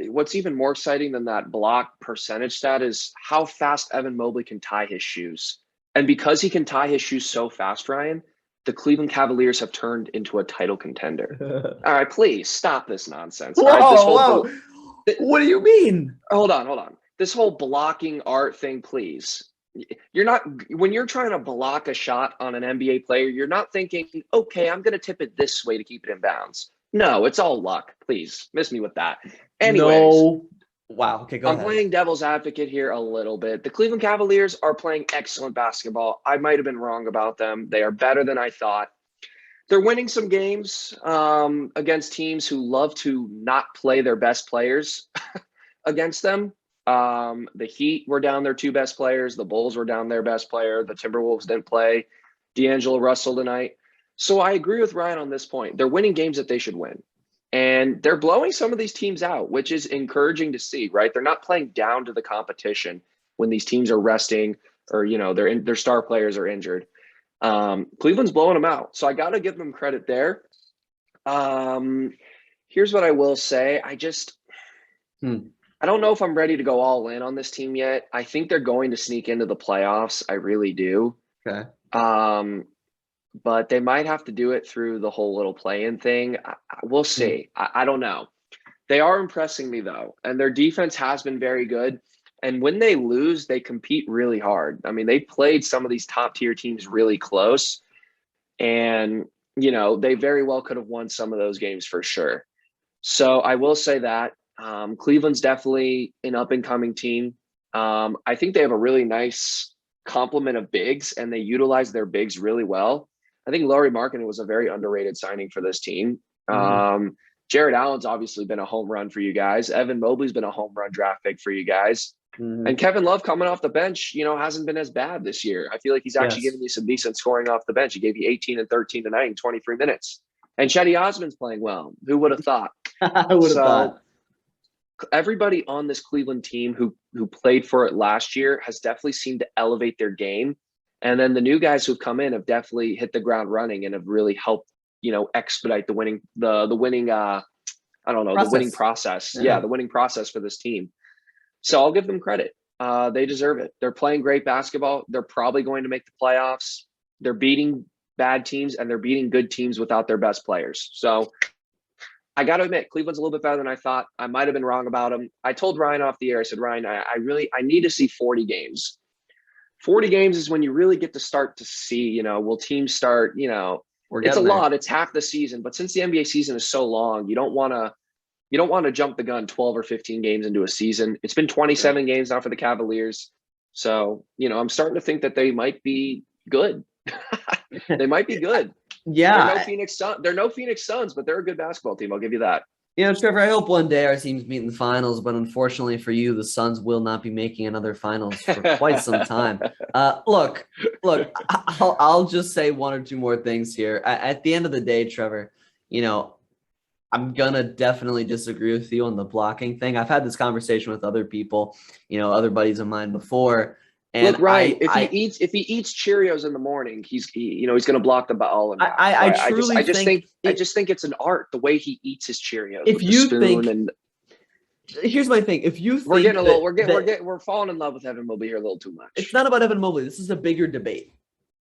What's even more exciting than that block percentage stat is how fast Evan Mobley can tie his shoes. And because he can tie his shoes so fast, Ryan, the Cleveland Cavaliers have turned into a title contender. All right, please stop this nonsense. Whoa. What do you mean? Hold on. This whole blocking art thing, please. When you're trying to block a shot on an NBA player, you're not thinking, okay, I'm going to tip it this way to keep it in bounds. No, it's all luck. Please miss me with that. Anyways. No. Wow. Okay, go ahead. I'm playing devil's advocate here a little bit. The Cleveland Cavaliers are playing excellent basketball. I might have been wrong about them. They are better than I thought. They're winning some games against teams who love to not play their best players against them. The Heat were down their two best players. The Bulls were down their best player. The Timberwolves didn't play D'Angelo Russell tonight. So I agree with Ryan on this point. They're winning games that they should win. And they're blowing some of these teams out, which is encouraging to see, right? They're not playing down to the competition when these teams are resting or, their star players are injured. Cleveland's blowing them out. So I got to give them credit there. Here's what I will say. I don't know if I'm ready to go all in on this team yet. I think they're going to sneak into the playoffs. I really do. Okay. But they might have to do it through the whole little play-in thing. We'll see. I don't know. They are impressing me, though, and their defense has been very good. And when they lose, they compete really hard. I mean, they played some of these top-tier teams really close, and, they very well could have won some of those games for sure. So I will say that. Cleveland's definitely an up-and-coming team. I think they have a really nice complement of bigs, and they utilize their bigs really well. I think Lauri Markkanen was a very underrated signing for this team. Jared Allen's obviously been a home run for you guys. Evan Mobley's been a home run draft pick for you guys. And Kevin Love coming off the bench, hasn't been as bad this year. I feel like he's actually giving you some decent scoring off the bench. He gave you 18 and 13 tonight in 23 minutes. And Chetty Osman's playing well. Who would have thought? I would have thought. Everybody on this Cleveland team who played for it last year has definitely seemed to elevate their game. And then the new guys who've come in have definitely hit the ground running and have really helped, expedite the winning process. Yeah, the winning process for this team. So I'll give them credit. They deserve it. They're playing great basketball. They're probably going to make the playoffs. They're beating bad teams and they're beating good teams without their best players. So I got to admit, Cleveland's a little bit better than I thought. I might have been wrong about them. I told Ryan off the air, I said, Ryan, I need to see 40 games. 40 games is when you really get to start to see, will teams start, it's a lot. It's half the season. But since the NBA season is so long, you don't want to jump the gun 12 or 15 games into a season. It's been 27 games now for the Cavaliers. So, I'm starting to think that they might be good. They might be good. Yeah. They're no Phoenix Suns, but they're a good basketball team. I'll give you that. Trevor, I hope one day our teams meet in the finals, but unfortunately for you, the Suns will not be making another finals for quite some time. Look, I'll just say one or two more things here. At the end of the day, Trevor, I'm going to definitely disagree with you on the blocking thing. I've had this conversation with other people, other buddies of mine before. And look, Ryan, if he eats Cheerios in the morning, he's going to block the ball. And I just think it's an art the way he eats his Cheerios. If you think, here's my thing. If you think we're falling in love with Evan Mobley here a little too much. It's not about Evan Mobley. This is a bigger debate.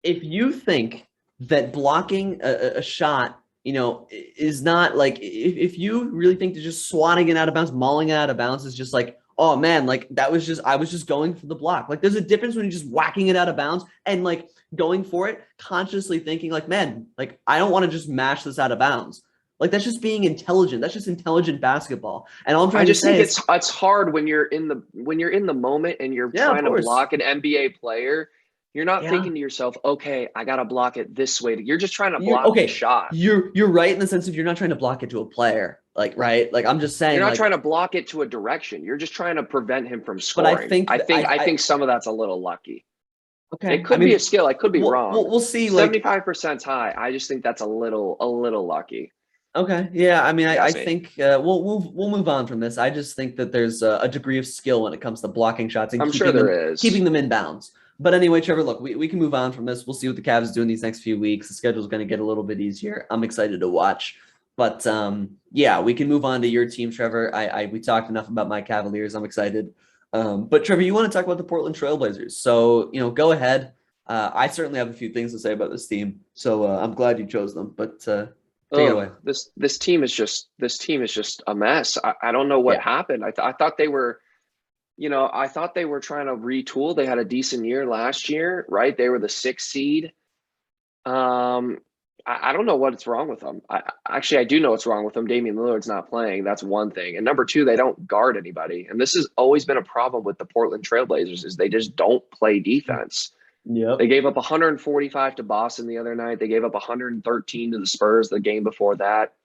If you think that blocking a shot, is not like if you really think that just swatting it out of bounds, mauling it out of bounds is just like, oh man, like I was just going for the block. Like there's a difference when you're just whacking it out of bounds and like going for it, consciously thinking like, man, like I don't want to just mash this out of bounds. Like that's just being intelligent. That's just intelligent basketball. And all I'm trying to say is it's hard when you're in the moment and you're trying to block an NBA player. You're not thinking to yourself, okay, I got to block it this way. You're just trying to block the shot. You're right in the sense of you're not trying to block it to a player. Like, right? Like, I'm just saying. You're not trying to block it to a direction. You're just trying to prevent him from scoring. But I think some of that's a little lucky. Okay. It could be a skill. I could be wrong. We'll see. 75% high. I just think that's a little lucky. Okay. Yeah. I mean, I think we'll move on from this. I just think that there's a degree of skill when it comes to blocking shots and keeping them in bounds. But anyway, Trevor, look, we can move on from this. We'll see what the Cavs do in these next few weeks. The schedule is going to get a little bit easier. I'm excited to watch. But we can move on to your team, Trevor. We talked enough about my Cavaliers. I'm excited. But Trevor, you want to talk about the Portland Trailblazers. So, go ahead. I certainly have a few things to say about this team. So I'm glad you chose them. But take it away. This team is just a mess. I don't know what happened. I thought they were. I thought they were trying to retool. They had a decent year last year, right? They were the 6th seed. I don't know what's wrong with them. I do know what's wrong with them. Damian Lillard's not playing. That's one thing. And number two, they don't guard anybody. And this has always been a problem with the Portland Trailblazers is they just don't play defense. Yep. They gave up 145 to Boston the other night. They gave up 113 to the Spurs the game before that.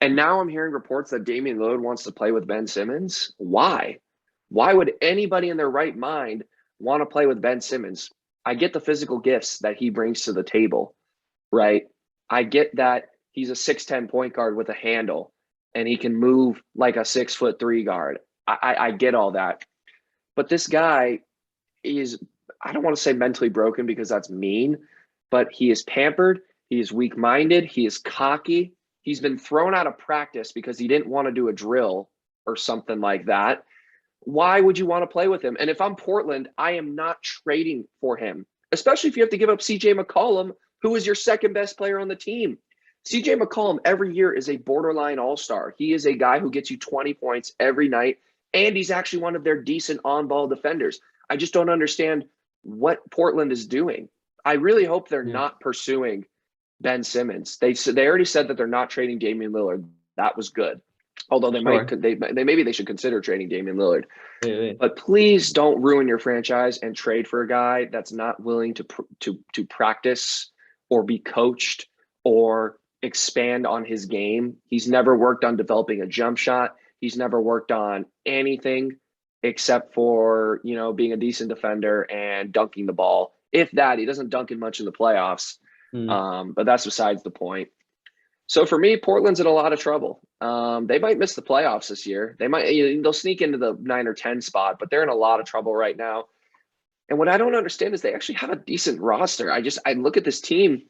And now I'm hearing reports that Damian Lillard wants to play with Ben Simmons. Why? Why would anybody in their right mind want to play with Ben Simmons? I get the physical gifts that he brings to the table, right? I get that he's a 6'10" point guard with a handle and he can move like a 6'3" guard. I get all that. But this guy is, I don't want to say mentally broken because that's mean, but he is pampered. He is weak minded. He is cocky. He's been thrown out of practice because he didn't want to do a drill or something like that. Why would you want to play with him? And if I'm Portland, I am not trading for him, especially if you have to give up CJ McCollum, who is your second best player on the team. CJ McCollum every year is a borderline all-star. He is a guy who gets you 20 points every night, and he's actually one of their decent on-ball defenders. I just don't understand what Portland is doing. I really hope they're not pursuing Ben Simmons. They already said that they're not trading Damian Lillard. That was good. Although they maybe they should consider trading Damian Lillard. But please don't ruin your franchise and trade for a guy that's not willing to practice or be coached or expand on his game. He's never worked on developing a jump shot. He's never worked on anything except for, being a decent defender and dunking the ball. If that, he doesn't dunk it much in the playoffs. But that's besides the point. So for me, Portland's in a lot of trouble. They might miss the playoffs this year. They'll sneak into the 9 or 10 spot, but they're in a lot of trouble right now. And what I don't understand is they actually have a decent roster. I look at this team.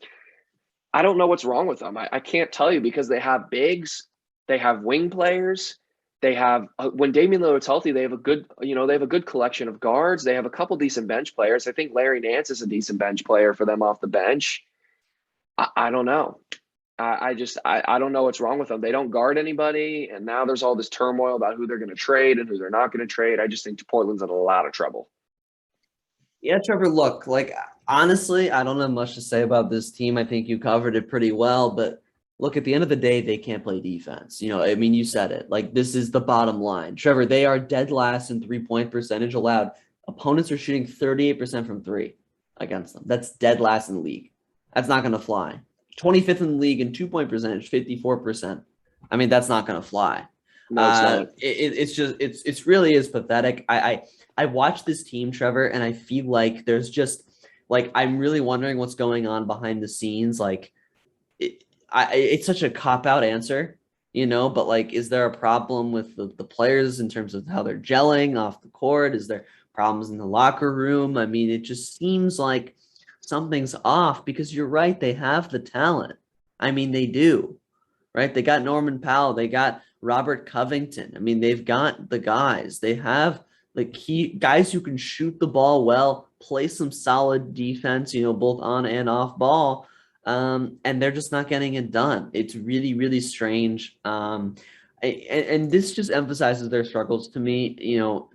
I don't know what's wrong with them. I can't tell you because they have bigs, they have wing players, they have when Damian Lillard's healthy, they have a good collection of guards. They have a couple decent bench players. I think Larry Nance is a decent bench player for them off the bench. I don't know. I don't know what's wrong with them. They don't guard anybody, and now there's all this turmoil about who they're going to trade and who they're not going to trade. I just think Portland's in a lot of trouble. Yeah, Trevor, look, honestly, I don't have much to say about this team. I think you covered it pretty well, but look, at the end of the day, they can't play defense. You said it. This is the bottom line. Trevor, they are dead last in three-point percentage allowed. Opponents are shooting 38% from three against them. That's dead last in the league. That's not going to fly. 25th in the league in two-point percentage, 54%. I mean, that's not going to fly. No, it's not. It's really is pathetic. I watch this team, Trevor, and I feel like there's just I'm really wondering what's going on behind the scenes. It's such a cop-out answer, but is there a problem with the players in terms of how they're gelling off the court? Is there problems in the locker room? I mean, it just seems like something's off because you're right. They have the talent. I mean, they do, right? They got Norman Powell. They got Robert Covington. I mean, they've got the guys. They have key guys who can shoot the ball well, play some solid defense, both on and off ball. And they're just not getting it done. It's really, really strange. And this just emphasizes their struggles to me,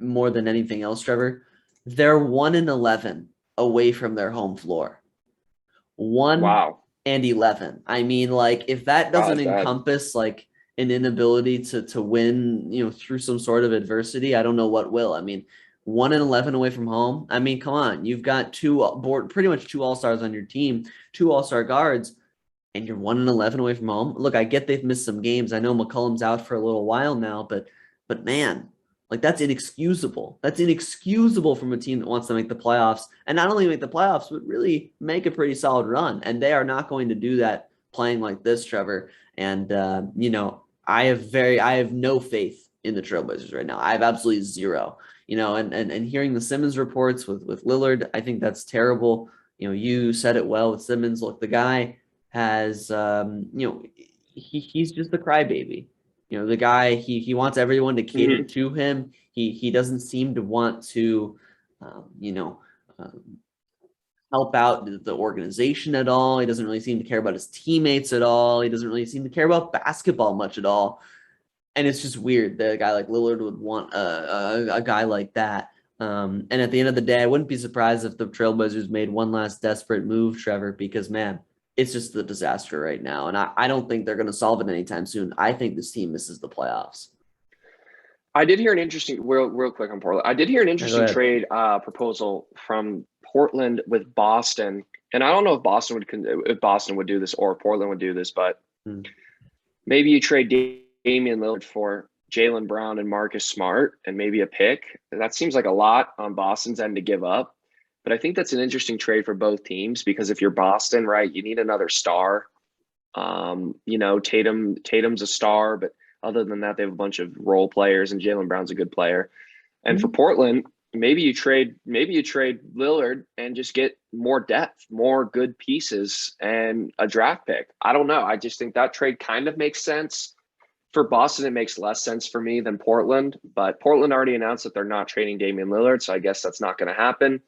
more than anything else, Trevor. They're 1-11 away from their home floor. 1-11. I mean, if that doesn't encompass an inability to win, through some sort of adversity, I don't know what will. I mean, 1-11 away from home. I mean, come on, you've got pretty much two all-stars on your team, two all-star guards, and you're 1-11 away from home. Look, I get they've missed some games. I know McCollum's out for a little while now, but man, that's inexcusable. That's inexcusable from a team that wants to make the playoffs, and not only make the playoffs, but really make a pretty solid run. And they are not going to do that playing like this, Trevor. And I have no faith in the Trailblazers right now. I have absolutely zero. And hearing the Simmons reports with Lillard, I think that's terrible. You said it well with Simmons. Look, the guy has he's just the crybaby. The guy, he wants everyone to cater to him. He doesn't seem to want to, help out the organization at all. He doesn't really seem to care about his teammates at all. He doesn't really seem to care about basketball much at all. And it's just weird that a guy like Lillard would want a guy like that. And at the end of the day, I wouldn't be surprised if the Trailblazers made one last desperate move, Trevor, because, man, it's just a disaster right now. And I don't think they're going to solve it anytime soon. I think this team misses the playoffs. I did hear an interesting, real quick on Portland. I did hear an interesting trade proposal from Portland with Boston. And I don't know if Boston would do this or Portland would do this, but maybe you trade Damian Lillard for Jaylen Brown and Marcus Smart and maybe a pick. That seems like a lot on Boston's end to give up. But I think that's an interesting trade for both teams because if you're Boston, right, you need another star. Tatum's a star, but other than that, they have a bunch of role players, and Jaylen Brown's a good player. And for Portland, maybe you trade Lillard and just get more depth, more good pieces, and a draft pick. I don't know. I just think that trade kind of makes sense. For Boston, it makes less sense for me than Portland, but Portland already announced that they're not trading Damian Lillard, so I guess that's not going to happen.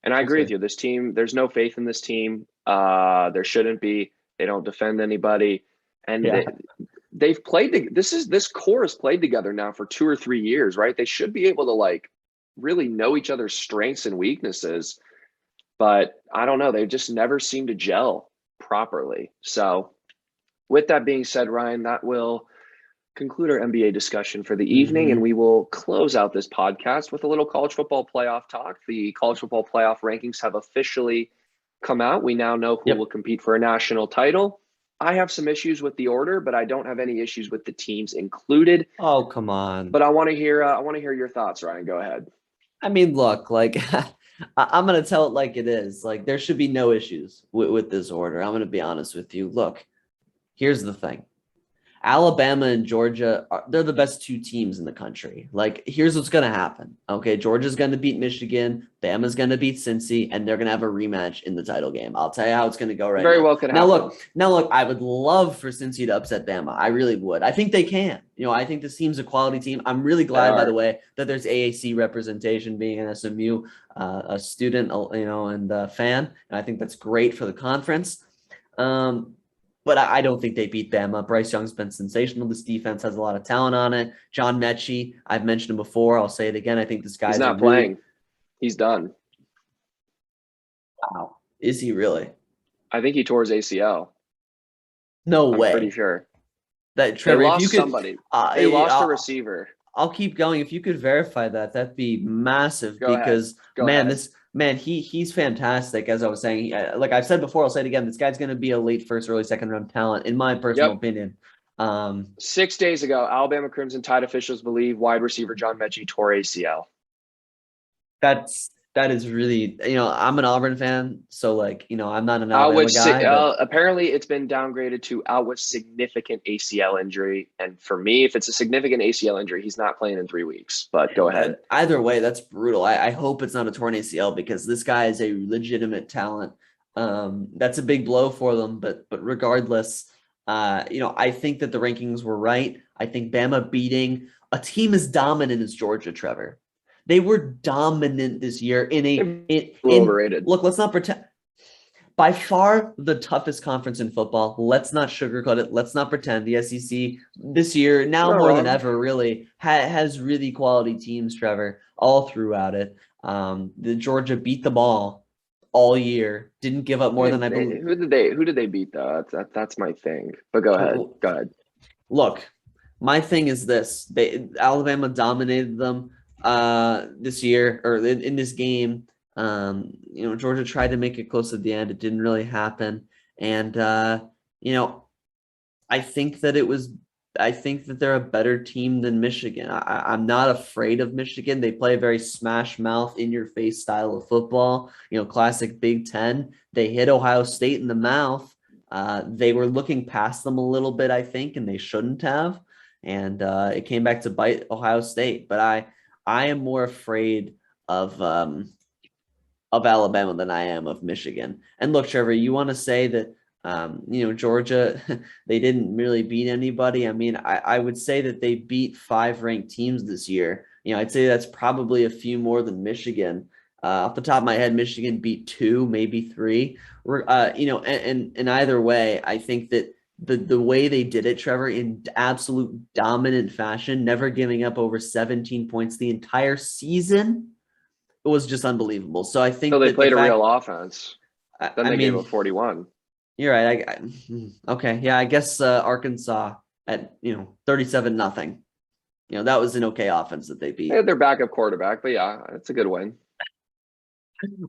And I agree with you. This team, there's no faith in this team. There shouldn't be. They don't defend anybody, and they've played. This core has played together now for 2 or 3 years, right? They should be able to really know each other's strengths and weaknesses, but I don't know. They just never seem to gel properly. So, with that being said, Ryan, that will conclude our NBA discussion for the evening, and we will close out this podcast with a little college football playoff talk. The college football playoff rankings have officially come out. We now know who will compete for a national title. I have some issues with the order, but I don't have any issues with the teams included. Oh, come on. But I want to hear your thoughts, Ryan. Go ahead. I mean, look, I'm going to tell it like it is. There should be no issues with this order. I'm going to be honest with you. Look, here's the thing. Alabama and Georgia, they're the best 2 teams in the country. Here's what's going to happen. Okay, Georgia's going to beat Michigan. Bama's going to beat Cincy, and they're going to have a rematch in the title game. I'll tell you how it's going to go right now. Very well could happen. Now look, I would love for Cincy to upset Bama. I really would. I think they can. I think this team's a quality team. I'm really glad, by the way, that there's AAC representation, being an SMU a student, and a fan. And I think that's great for the conference. But I don't think they beat Bama. Bryce Young's been sensational. This defense has a lot of talent on it. John Mechie, I've mentioned him before. I'll say it again. I think this guy's not playing. He's done. Wow. Is he really? I think he tore his ACL. No way. I'm pretty sure. That Trevor, they lost somebody. They lost a receiver. I'll keep going. If you could verify that, that'd be massive. Go ahead. He's fantastic. As I was saying, like I've said before, I'll say it again. This guy's going to be a late first, early second round talent, in my personal opinion. 6 days ago, Alabama Crimson Tide officials believe wide receiver John Mechie tore ACL. That is really, I'm an Auburn fan, so I'm not an Alabama guy. Apparently, it's been downgraded to out with significant ACL injury, and for me, if it's a significant ACL injury, he's not playing in 3 weeks. But go ahead. Either way, that's brutal. I hope it's not a torn ACL because this guy is a legitimate talent. That's a big blow for them, but regardless, I think that the rankings were right. I think Bama beating a team as dominant as Georgia, Trevor. They were dominant this year overrated. Look, let's not pretend. By far the toughest conference in football. Let's not sugarcoat it. Let's not pretend. The SEC this year, now more than ever, really has really quality teams, Trevor, all throughout it. The Georgia beat the ball all year. Didn't give up more than I believe. Who did they beat though? That's my thing. But go ahead. Look, my thing is this: Alabama dominated them this year, or in this game. Georgia tried to make it close at the end. It didn't really happen. And I think that they're a better team than Michigan. I'm not afraid of Michigan. They play a very smash mouth, in your face style of football, classic Big Ten. They hit Ohio State in the mouth. They were looking past them a little bit, I think, and they shouldn't have. And it came back to bite Ohio State. But I am more afraid of Alabama than I am of Michigan. And look, Trevor, you want to say that, Georgia, they didn't really beat anybody. I mean, I would say that they beat 5 ranked teams this year. I'd say that's probably a few more than Michigan. Off the top of my head, Michigan beat 2, maybe 3. And either way, I think that the way they did it, Trevor, in absolute dominant fashion, never giving up over 17 points the entire season, it was just unbelievable. So I think they played a real offense. Then they gave up 41. You're right. Okay. Yeah, I guess Arkansas at 37-0. That was an okay offense that they beat. They had their backup quarterback, but yeah, it's a good win.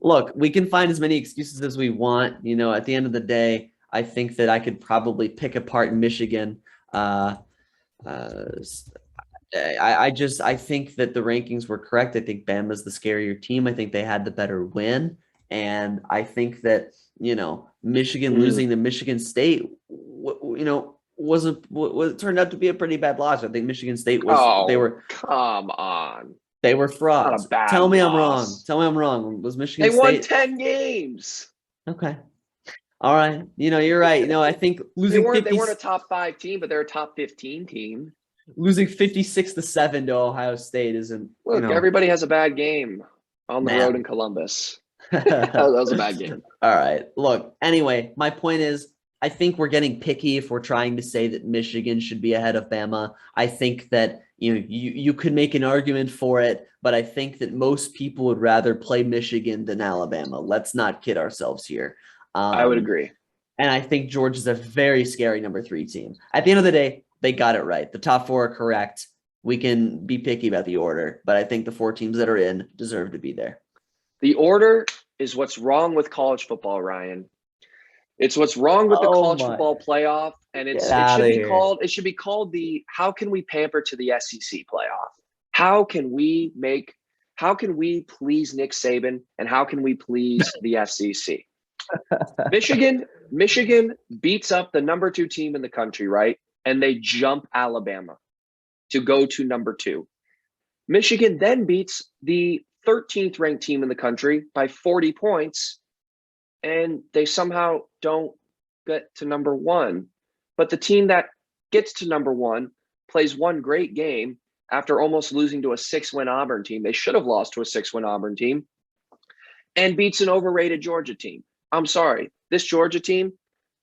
Look, we can find as many excuses as we want. At the end of the day, I think that I could probably pick apart Michigan. I think that the rankings were correct. I think Bama's the scarier team. I think they had the better win. And I think that, Michigan Mm. losing to Michigan State, was turned out to be a pretty bad loss. I think Michigan State Oh, come on. they were It's not a frauds. bad Tell me I'm wrong. loss. Tell me I'm wrong. Was They Michigan won State? 10 games. Okay. All right. You're right. I think They weren't a top 5 team, but they're a top 15 team. losing 56-7 to Ohio State isn't, Look, everybody has a bad game on the road man. in Columbus. That was a bad game. All right. Look, anyway, my point is I think we're getting picky if we're trying to say that Michigan should be ahead of Bama. I think that you could make an argument for it, but I think that most people would rather play Michigan than Alabama. Let's not kid ourselves here. I would agree. And I think Georgia's a very scary number 3 team. At the end of the day, they got it right. The top 4 are correct. We can be picky about the order, but I think the 4 teams that are in deserve to be there. The order is what's wrong with college football, Ryan. It's what's wrong with the college football playoff, and it should be called the how can we pamper to the SEC playoff? How can we please Nick Saban, and how can we please the SEC? Michigan beats up the number 2 team in the country, right? And they jump Alabama to go to number 2. Michigan then beats the 13th ranked team in the country by 40 points, and they somehow don't get to number 1. But the team that gets to number 1 plays one great game after almost losing to a 6-win Auburn team. They should have lost to a 6-win Auburn team, and beats an overrated Georgia team. I'm sorry, this Georgia team,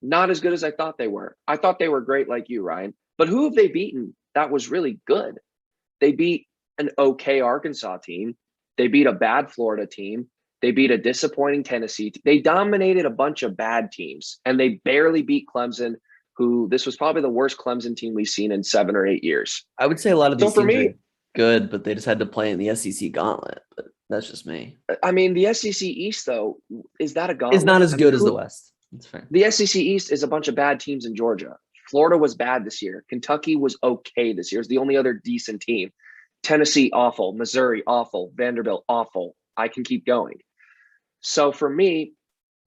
not as good as I thought they were. I thought they were great like you, Ryan. But who have they beaten that was really good? They beat an okay Arkansas team. They beat a bad Florida team. They beat a disappointing Tennessee. They dominated a bunch of bad teams, and they barely beat Clemson, who this was probably the worst Clemson team we've seen in 7 or 8 years. I would say a lot of these teams are good, but they just had to play in the SEC gauntlet. But that's just me. I mean, the SEC East, though, is that a gauntlet? It's not as good as the West. That's fair. The SEC East is a bunch of bad teams in Georgia. Florida was bad this year. Kentucky was okay this year. It's the only other decent team. Tennessee, awful. Missouri, awful. Vanderbilt, awful. I can keep going. So for me,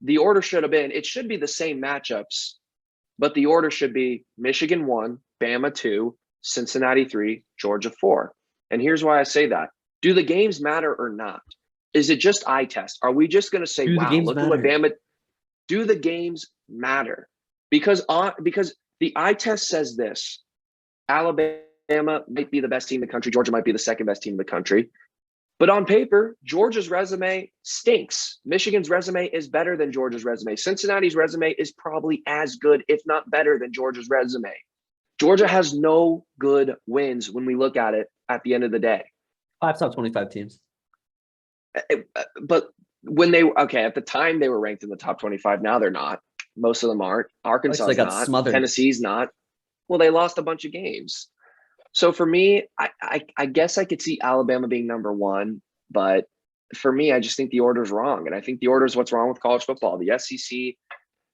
the order should have been, it should be the same matchups, but the order should be Michigan 1, Bama 2, Cincinnati 3, Georgia 4. And here's why I say that. Do the games matter or not? Is it just eye test? Are we just going to say, wow, look at what Bama... Do the games matter? Because the eye test says this. Alabama might be the best team in the country. Georgia might be the second best team in the country. But on paper, Georgia's resume stinks. Michigan's resume is better than Georgia's resume. Cincinnati's resume is probably as good, if not better, than Georgia's resume. Georgia has no good wins when we look at it at the end of the day. 5 top 25 teams. But when at the time they were ranked in the top 25. Now they're not. Most of them aren't. Arkansas's not. Smothered. Tennessee's not. Well, they lost a bunch of games. So for me, I guess I could see Alabama being number 1, but for me, I just think the order's wrong. And I think the order is what's wrong with college football. The SEC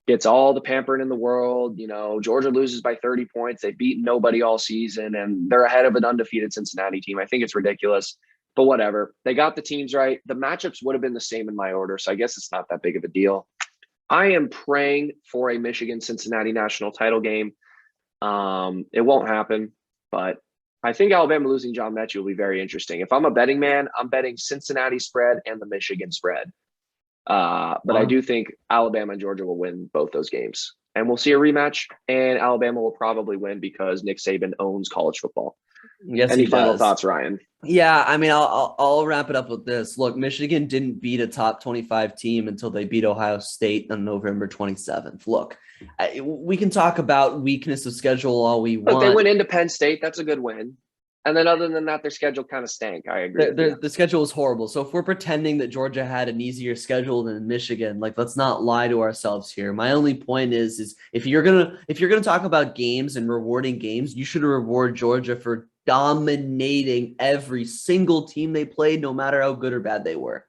gets all the pampering in the world. Georgia loses by 30 points. They beat nobody all season, and they're ahead of an undefeated Cincinnati team. I think it's ridiculous, but whatever. They got the teams right. The matchups would have been the same in my order, so I guess it's not that big of a deal. I am praying for a Michigan-Cincinnati national title game. It won't happen, but I think Alabama losing John Mechie will be very interesting. If I'm a betting man, I'm betting Cincinnati spread and the Michigan spread. But I do think Alabama and Georgia will win both those games. And we'll see a rematch, and Alabama will probably win because Nick Saban owns college football. Yes, Any final thoughts, Ryan? Yeah, I mean, I'll wrap it up with this. Look, Michigan didn't beat a top 25 team until they beat Ohio State on November 27th. Look, we can talk about weakness of schedule all we want. Look, they went into Penn State. That's a good win. And then other than that, their schedule kind of stank. I agree. The schedule is horrible. So if we're pretending that Georgia had an easier schedule than Michigan, let's not lie to ourselves here. My only point is if you're gonna talk about games and rewarding games, you should reward Georgia for dominating every single team they played, no matter how good or bad they were.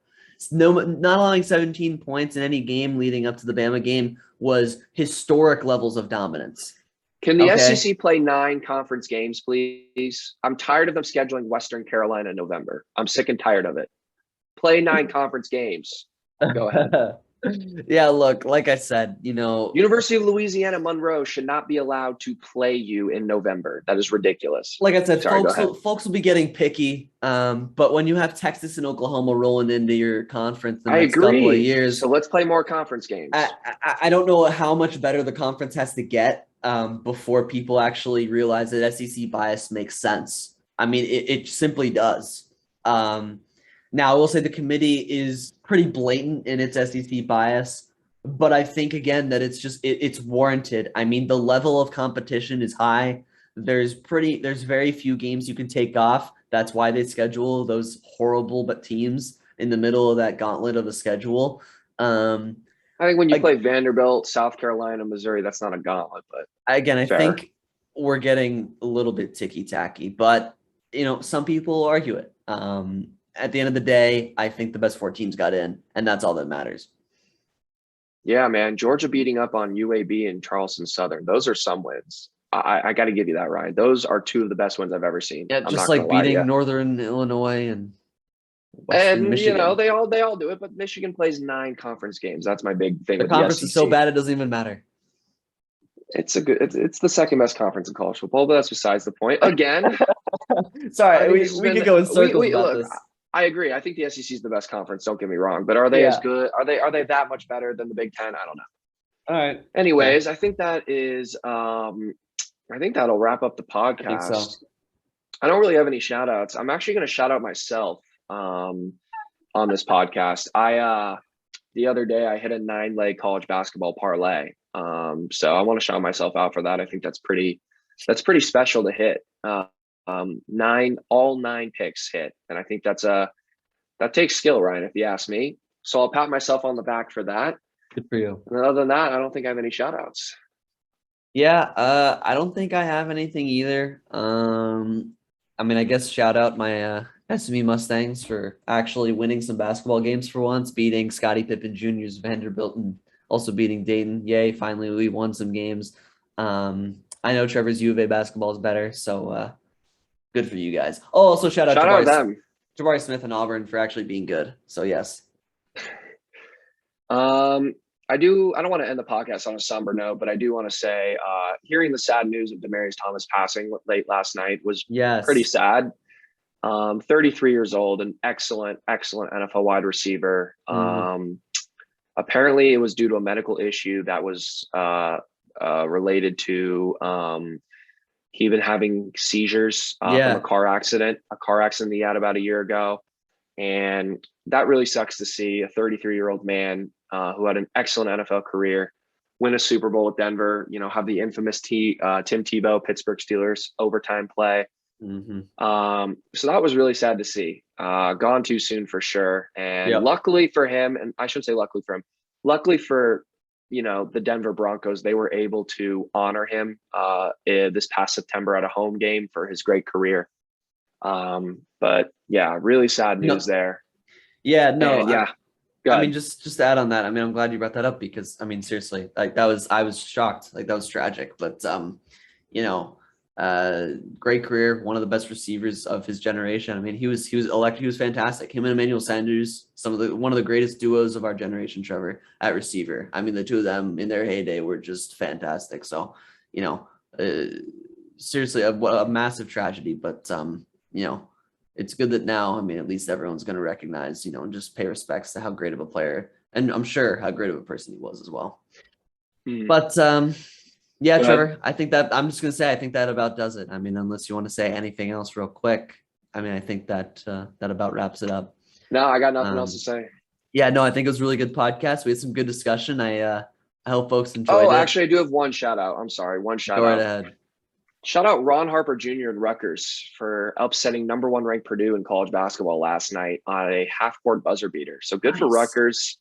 Not allowing 17 points in any game leading up to the Bama game was historic levels of dominance. Can the Okay. SEC play 9 conference games, please? I'm tired of them scheduling Western Carolina in November. I'm sick and tired of it. Play 9 conference games. Go ahead. Yeah, look, like I said, University of Louisiana Monroe should not be allowed to play you in November. That is ridiculous. like I said, Sorry, go folks ahead. will folks will be getting picky. But when you have Texas and Oklahoma rolling into your conference the I next couple of agree. years, So let's play more conference I, games. I don't know how much better the conference has to get before people actually realize that SEC bias makes sense. I mean, it simply does. Um, Now, I will say the committee is pretty blatant in its SEC bias, but I think again that it's warranted. I mean, the level of competition is high. There's very few games you can take off. That's why they schedule those horrible but teams in the middle of that gauntlet of a schedule. Um, I think when you like play Vanderbilt, South Carolina, Missouri, that's not a gauntlet, but again, I fair. think we're getting a little bit ticky tacky, but some people argue it. At the end of the day, I think the best 4 teams got in, and that's all that matters. Yeah, man. Georgia beating up on UAB and Charleston Southern. Those are some wins. I got to give you that, Ryan. Those are 2 of the best wins I've ever seen. Yeah, I'm just not going like to lie to you. beating Northern Illinois and Western And Michigan. they all do it, but Michigan plays 9 conference games. That's my big thing The with the conference is so SEC. bad it doesn't even matter. It's the second best conference in college football, but that's besides the point. Again, I Sorry, think we, this has we been could go in circles we about look. this. I agree. I think the SEC is the best conference. Don't get me wrong, but are they as Yeah. good? Are they that much better than the Big Ten? I don't know. All right. Anyways, Fair. I think that is. I think that'll wrap up the I think so. podcast. I don't really have any shout outs. I'm actually going to shout out myself on this podcast. I the other day I hit a 9-leg college basketball parlay. So I want to shout myself out for that. I think that's pretty special to hit. 9 picks hit, and I think that takes skill, Ryan, if you ask me. So I'll pat myself on the back for that. Good for you. And other than that, I don't think I have any shout outs. Yeah, I don't think I have anything either. I mean, I guess shout out my SME Mustangs for actually winning some basketball games for once, beating Scottie Pippen Jr.'s Vanderbilt and also beating Dayton. Yay, finally we won some games. I know Trevor's U of A basketball is better, so good for you guys. Oh, also shout out Shout out them. Jabari Smith and Auburn for actually being good. So yes. I don't want to end the podcast on a somber note, but I do want to say, hearing the sad news of Demaryius Thomas passing late last night was pretty Yes. sad. 33 years old, an excellent NFL wide receiver. Apparently, it was due to a medical issue that was related to he been having seizures from a car accident he had about a year ago. And that really sucks to see a 33-year-old man who had an excellent NFL career win a Super Bowl with Denver, have the infamous Tim Tebow, Pittsburgh Steelers overtime play. So that was really sad to see. Gone too soon for sure. And luckily for him, and I shouldn't say luckily for him, luckily for the Denver Broncos, they were able to honor him this past September at a home game for his great career. But yeah, really sad news there. Yeah, no, and I mean, just to add on that, I mean, I'm glad you brought that up because I mean, seriously, like I was shocked, like that was tragic, but great career, one of the best receivers of his generation. I mean, he was electric, he was fantastic. Him and Emmanuel Sanders, one of the greatest duos of our generation, Trevor, at receiver. I mean, the two of them in their heyday were just fantastic. So, seriously, a massive tragedy, but it's good that now, I mean, at least everyone's going to recognize, and just pay respects to how great of a player, and I'm sure how great of a person he was as well. But yeah, Trevor, I think that I'm just going to say, I think that about does it. I mean, unless you want to say anything else real quick, I mean, I think that that about wraps it up. No, I got nothing else to say. Yeah, no, I think it was a really good podcast. We had some good discussion. I hope folks enjoyed it. Oh, actually, I do have one shout out. I'm sorry. One shout out. Go right ahead. Shout out Ron Harper Jr. and Rutgers for upsetting number 1 ranked Purdue in college basketball last night on a half-court buzzer beater. So good for Rutgers.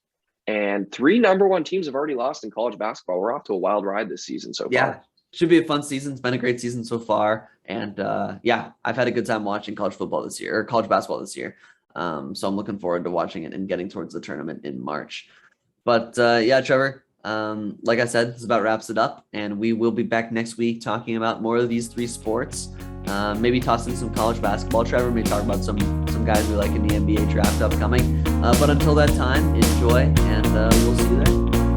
And 3 number 1 teams have already lost in college basketball. We're off to a wild ride this season so far. Yeah, should be a fun season. It's been a great season so far. And yeah, I've had a good time watching college football this year, or college basketball this year. So I'm looking forward to watching it and getting towards the tournament in March. But yeah, Trevor, Like I said, this about wraps it up, and we will be back next week talking about more of these 3 sports. Maybe toss in some college basketball, Trevor. Maybe talk about some guys we like in the NBA draft upcoming. But until that time, enjoy, and we'll see you there.